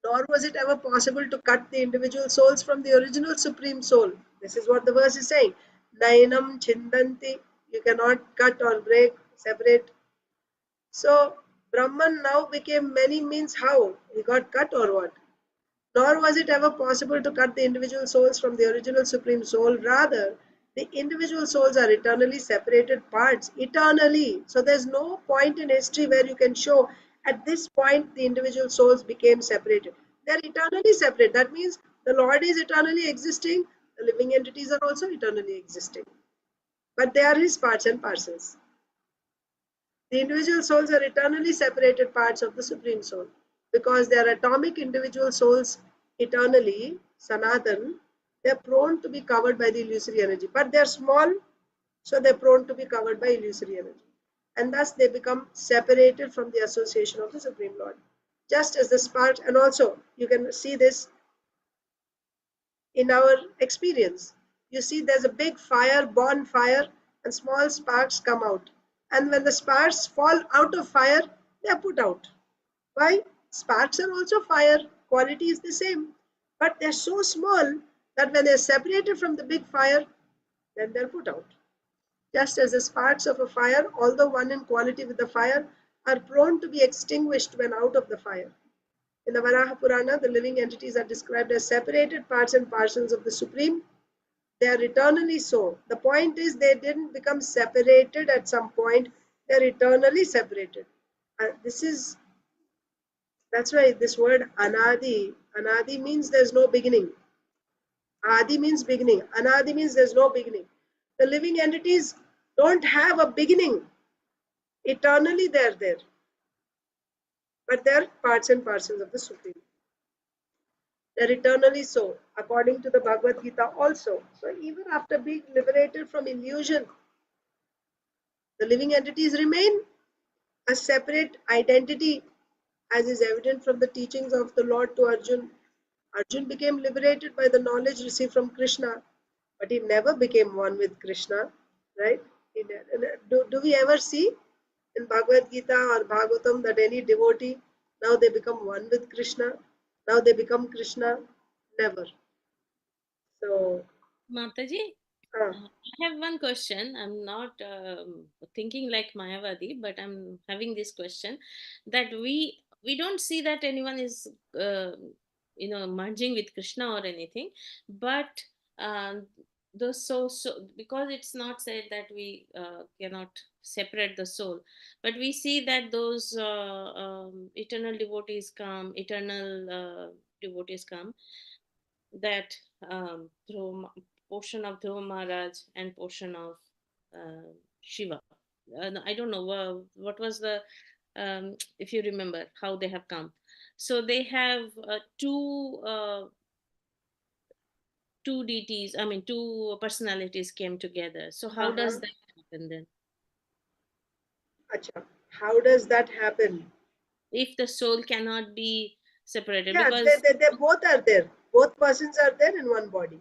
Nor was it ever possible to cut the individual souls from the original supreme soul. This is what the verse is saying. Nainam chindanti. You cannot cut or break, separate. So Brahman now became many means how? He got cut or what? Nor was it ever possible to cut the individual souls from the original supreme soul. Rather, the individual souls are eternally separated parts, eternally. So there's no point in history where you can show at this point the individual souls became separated. They're eternally separate. That means the Lord is eternally existing, the living entities are also eternally existing. But they are his parts and parcels. The individual souls are eternally separated parts of the Supreme Soul. Because they are atomic individual souls eternally, Sanatan, they are prone to be covered by the illusory energy. But they are small, so they are prone to be covered by illusory energy. And thus they become separated from the association of the Supreme Lord. Just as the spark, and also you can see this in our experience. You see, there's a big fire, bonfire, and small sparks come out. And when the sparks fall out of fire, they are put out. Why? Sparks are also fire, quality is the same, but they're so small that when they're separated from the big fire, then they're put out. Just as the sparks of a fire, although one in quality with the fire, are prone to be extinguished when out of the fire. In the Varaha Purana, the living entities are described as separated parts and parcels of the Supreme. They are eternally so. The point is, they didn't become separated at some point, they are eternally separated. That's why this word anadi means there's no beginning. Adi means beginning, anadi means there's no beginning. The living entities don't have a beginning. Eternally they're there. But they're parts and parcels of the Supreme. They're eternally so, according to the Bhagavad Gita also. So even after being liberated from illusion, the living entities remain a separate identity, as is evident from the teachings of the Lord to Arjun. Arjun became liberated by the knowledge received from Krishna, but he never became one with Krishna, right? Do we ever see in Bhagavad Gita or Bhagavatam that any devotee, now they become one with Krishna, now they become Krishna? Never. So, Mataji, uh, I have one question. I'm not thinking like Mayavadi, but I'm having this question that we don't see that anyone is merging with Krishna or anything, but um, the so because it's not said that we cannot separate the soul, but we see that those eternal devotees come that through portion of Dhruva Maharaj and portion of Shiva. I don't know what was the if you remember how they have come. So they have two deities. I mean, two personalities came together. So how uh-huh. does that happen then? Acha. How does that happen? If the soul cannot be separated, Yeah, because they both are there. Both persons are there in one body.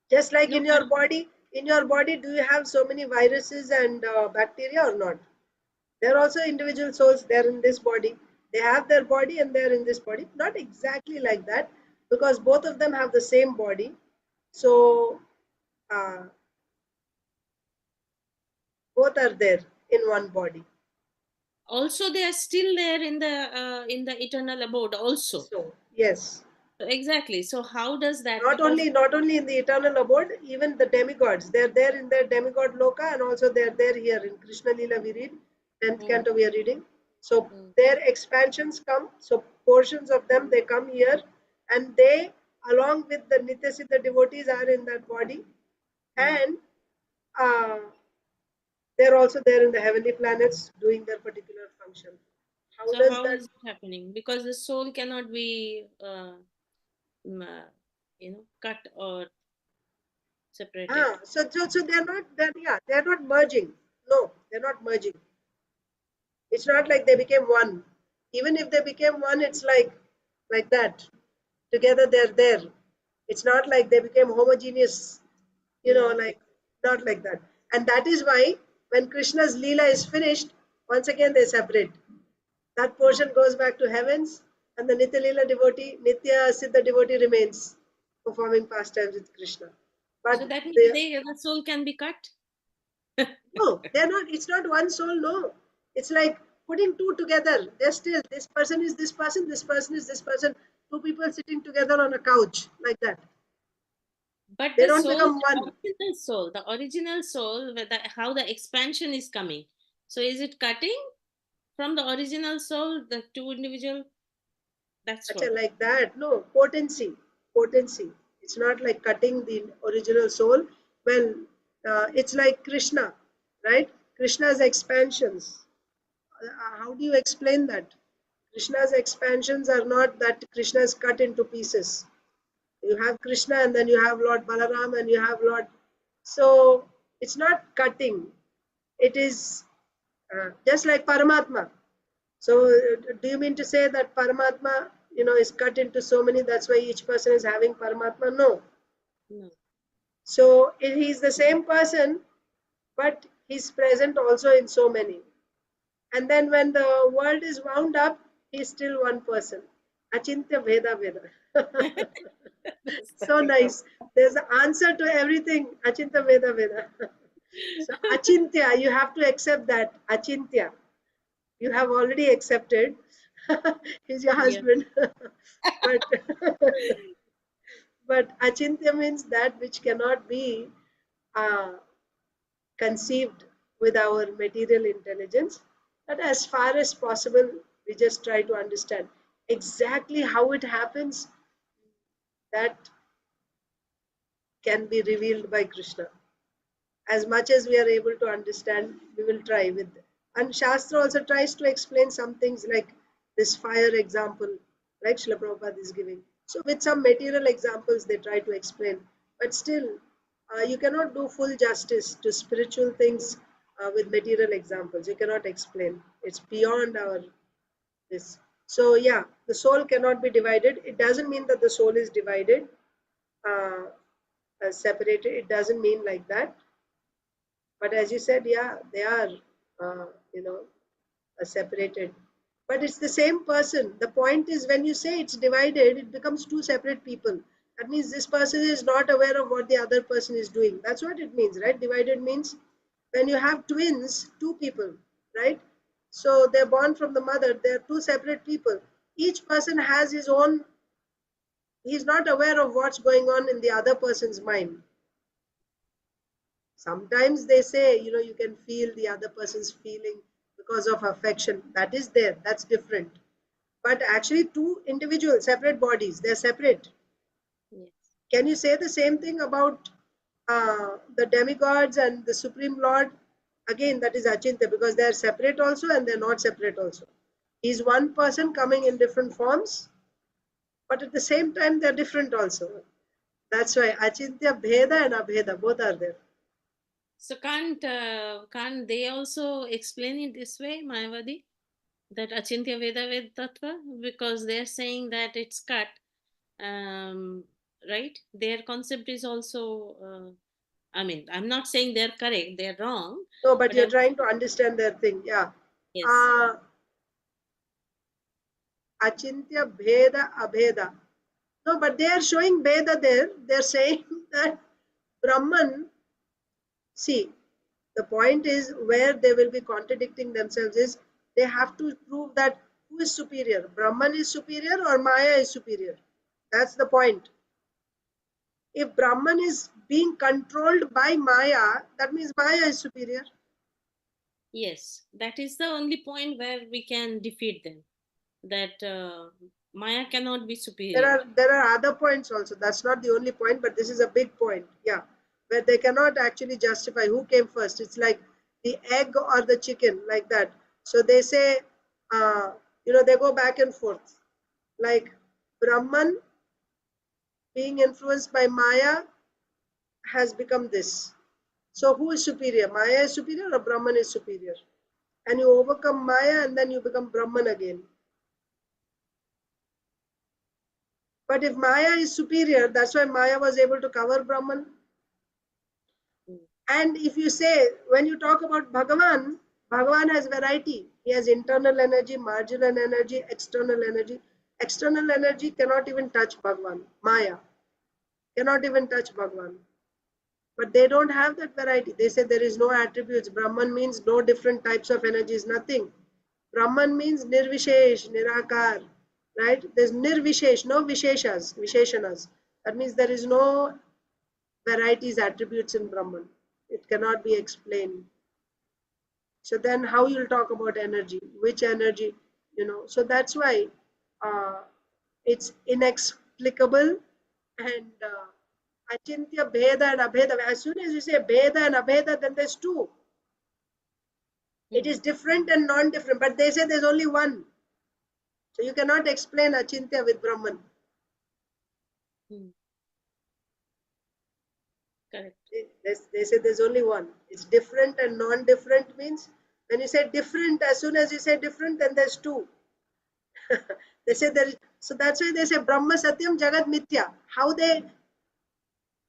Just like no, in your body, do you have so many viruses and bacteria or not? They're also individual souls. They're in this body. They have their body and they're in this body. Not exactly like that, because both of them have the same body. So uh, both are there in one body. also they are still there in the eternal abode also. So yes, Exactly. So how does that? Because not only in the eternal abode, even the demigods, they're there in their demigod loka, and also they're there here in Krishna Lila. We read 10th mm, canto. We are reading. So mm, their expansions come. So portions of them they come here, and they, along with the Nitya Siddha devotees, are in that body, mm. and uh, they're also there in the heavenly planets doing their particular function. How So does how that? is it happening? Because the soul cannot be mm, uh, cut or separated. So they're not. They're not merging. No, they're not merging. It's not like they became one. Even if they became one, it's like that. Together they're there. It's not like they became homogeneous, Okay. like not like that. And that is why when Krishna's Leela is finished, once again they separate. That portion goes back to heavens, and the Nitya Leela devotee, Nitya Siddha devotee remains performing pastimes with Krishna. So But that means they, the soul can be cut. no, they're not. It's not one soul. No, it's like putting two together. They're still, this person is this person. This person is this person. Two people sitting together on a couch like that. But They the don't soul, become one. the original soul, with how the expansion is coming. So is it cutting from the original soul, the two individual? That's Acha, what. like that. No, potency. It's not like cutting the original soul. Well, it's like Krishna, right? Krishna's expansions. How do you explain that? Krishna's expansions are not that Krishna is cut into pieces. You have Krishna and then you have Lord Balaram and you have Lord. So it's not cutting. It is just like Paramatma. So do you mean to say that Paramatma, is cut into so many? That's why each person is having Paramatma? No. No. So he's the same person, but he's present also in so many. And then when the world is wound up, he's still one person. Achintya Veda Veda. That's So correct. nice. There's an answer to everything. Achinta Veda Veda. So achintya, you have to accept that. Achintya, you have already accepted. He's your Yeah. husband. but but achintya means that which cannot be uh, conceived with our material intelligence. But as far as possible, we just try to understand exactly how it happens. That can be revealed by Krishna. As much as we are able to understand, we will try with. And Shastra also tries to explain some things like this fire example, like Srila Prabhupada is giving. So with some material examples, they try to explain. But still, you cannot do full justice to spiritual things with material examples. You cannot explain. It's beyond our this. So yeah, the soul cannot be divided. It doesn't mean that the soul is divided, uh, separated. It doesn't mean like that. But as you said, yeah, they are, uh, you know, separated. But it's the same person. The point is, when you say it's divided, it becomes two separate people. That means this person is not aware of what the other person is doing. That's what it means, right? Divided means when you have twins, two people, right? So they're born from the mother, they're two separate people. Each person has his own, he's not aware of what's going on in the other person's mind. Sometimes they say, you can feel the other person's feeling because of affection. That is there, that's different. But actually, two individual separate bodies, they're separate. Yes. Can you say the same thing about the demigods and the Supreme Lord? Again, that is Achintya, because they're separate also and they're not separate also. He's one person coming in different forms, but at the same time, they're different also. That's why Achintya, Bheda and Abheda, both are there. So can't they also explain it this way, Mayavadi? That Achintya Veda Ved Tattva? Because they're saying that it's cut. Right? Their concept is also, I mean, I'm not saying they're correct, they're wrong, No, but but you're I'm, trying to understand their thing. Yeah. yes, Uh, Achintya, Bheda, Abheda. No, but they are showing Bheda there. They're saying that Brahman, see, the point is where they will be contradicting themselves is they have to prove that who is superior, Brahman is superior or Maya is superior. That's the point. If Brahman is being controlled by Maya, that means Maya is superior. yes, that is the only point where we can defeat them. That Maya cannot be There superior. are there are other points also. That's not the only point, but this is a big point. Yeah, where they cannot actually justify who came first. It's like the egg or the chicken, like that. So they say, they go back and forth. Like Brahman being influenced by Maya has become this. So who is superior? Maya is superior or Brahman is superior? And you overcome Maya and then you become Brahman again. But if Maya is superior, that's why Maya was able to cover Brahman. Mm. And if you say, when you talk about Bhagavan, Bhagavan has variety. He has internal energy, marginal energy, external energy. External energy cannot even touch Bhagavan. Maya cannot even touch Bhagavan. But they don't have that variety. They say there is no attributes. Brahman means no different types of energies, nothing. Brahman means nirvishesh, nirakar, right? There's nirvishesh, no visheshas, visheshanas. That means there is no varieties, attributes in Brahman. It cannot be explained. So then how you'll talk about energy? Which energy? So that's why uh, it's inexplicable and achintya, bheda and abheda. As soon as you say bheda and abheda, then there's two. It is different and non-different, but they say there's only one. So you cannot explain achintya with Brahman. Mm. Correct. They say there's only one. It's different and non-different means when you say different, as soon as you say different, then there's two. They say there is, so that's why they say Brahma Satyam Jagat Mithya. How they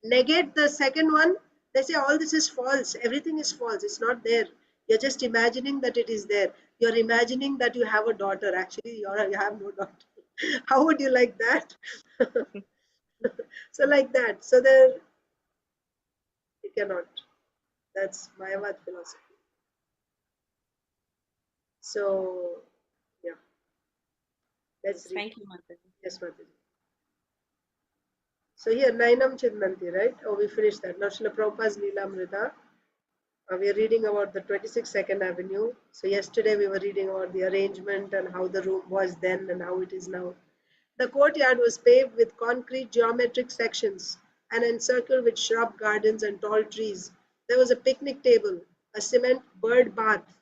negate the second one, they say all this is false, everything is false, it's not there. You're just imagining that it is there. You're imagining that you have a daughter. Actually, you have no daughter. How would you like that? So like that. So there you cannot. That's Mayavad philosophy. So, yeah, let's read. Thank you, Mataji. Yes, Mataji. So here, Nainam Chindanti, right? Oh, we finished that. Now, Srila Prabhupada's Leelamrita. We are reading about the 22nd Avenue. So yesterday we were reading about the arrangement and how the room was then and how it is now. The courtyard was paved with concrete geometric sections and encircled with shrub gardens and tall trees. There was a picnic table, a cement bird bath,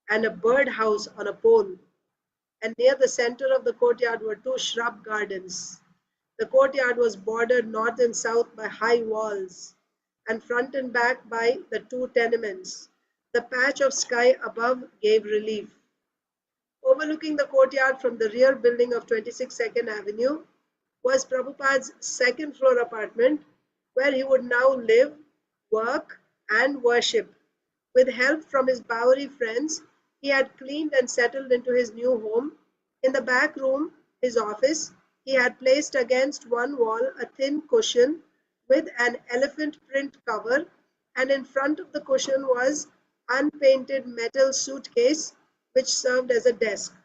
and a bird house on a pole. And near the center of the courtyard were two shrub gardens. The courtyard was bordered north and south by high walls, and front and back by the two tenements. The patch of sky above gave relief. Overlooking the courtyard from the rear building of 26nd Avenue was Prabhupada's second floor apartment, where he would now live, work, and worship. With help from his Bowery friends, he had cleaned and settled into his new home. In the back room, his office, he had placed against one wall a thin cushion with an elephant print cover, and in front of the cushion was unpainted metal suitcase which served as a desk.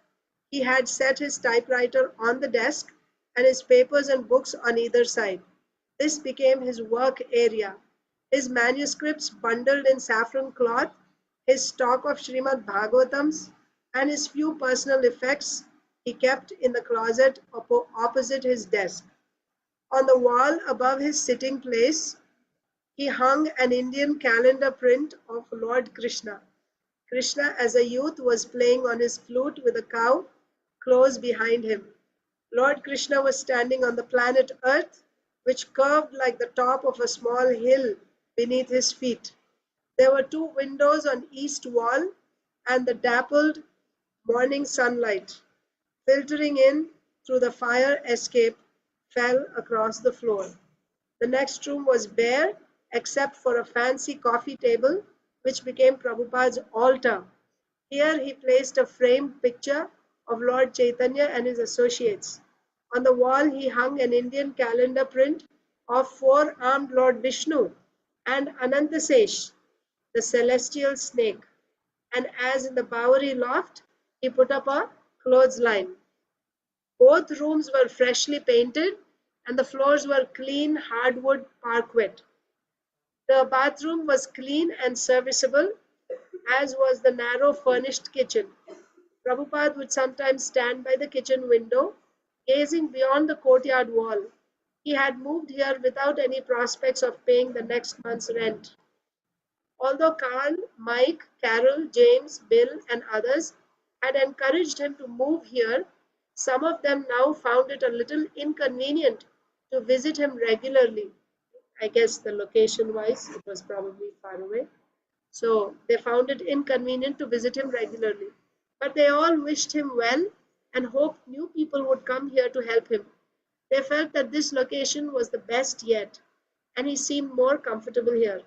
He had set his typewriter on the desk and his papers and books on either side. This became his work area. His manuscripts bundled in saffron cloth, his stock of Srimad Bhagavatams, and his few personal effects he kept in the closet opposite his desk. On the wall above his sitting place, he hung an Indian calendar print of Lord Krishna. Krishna, as a youth, was playing on his flute with a cow close behind him. Lord Krishna was standing on the planet Earth, which curved like the top of a small hill beneath his feet. There were two windows on east wall, and the dappled morning sunlight, filtering in through the fire escape, fell across the floor. The next room was bare except for a fancy coffee table, which became Prabhupada's altar. Here he placed a framed picture of Lord Chaitanya and his associates. On the wall he hung an Indian calendar print of four-armed Lord Vishnu and Anantasesh, the celestial snake. And as in the Bowery loft, he put up a clothesline. Both rooms were freshly painted and the floors were clean hardwood parquet. The bathroom was clean and serviceable, as was the narrow furnished kitchen. Prabhupada would sometimes stand by the kitchen window, gazing beyond the courtyard wall. He had moved here without any prospects of paying the next month's rent. Although Carl, Mike, Carol, James, Bill, and others had encouraged him to move here, some of them now found it a little inconvenient to visit him regularly. I guess the location wise, it was probably far away. So they found it inconvenient to visit him regularly. But they all wished him well and hoped new people would come here to help him. They felt that this location was the best yet, and he seemed more comfortable here.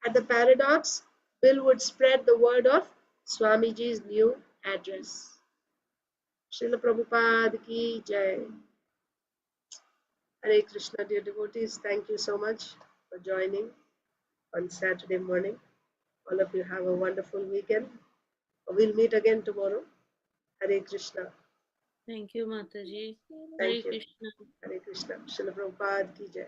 At the Paradox, Bill would spread the word of Swamiji's new address. Srila Prabhupada ki jai. Hare Krishna, dear devotees, thank you so much for joining on Saturday morning. All of you have a wonderful weekend. We'll meet again tomorrow. Hare Krishna. Thank you, Mataji. Hare Thank you. Krishna. Hare Krishna. Srila Prabhupada ki jai.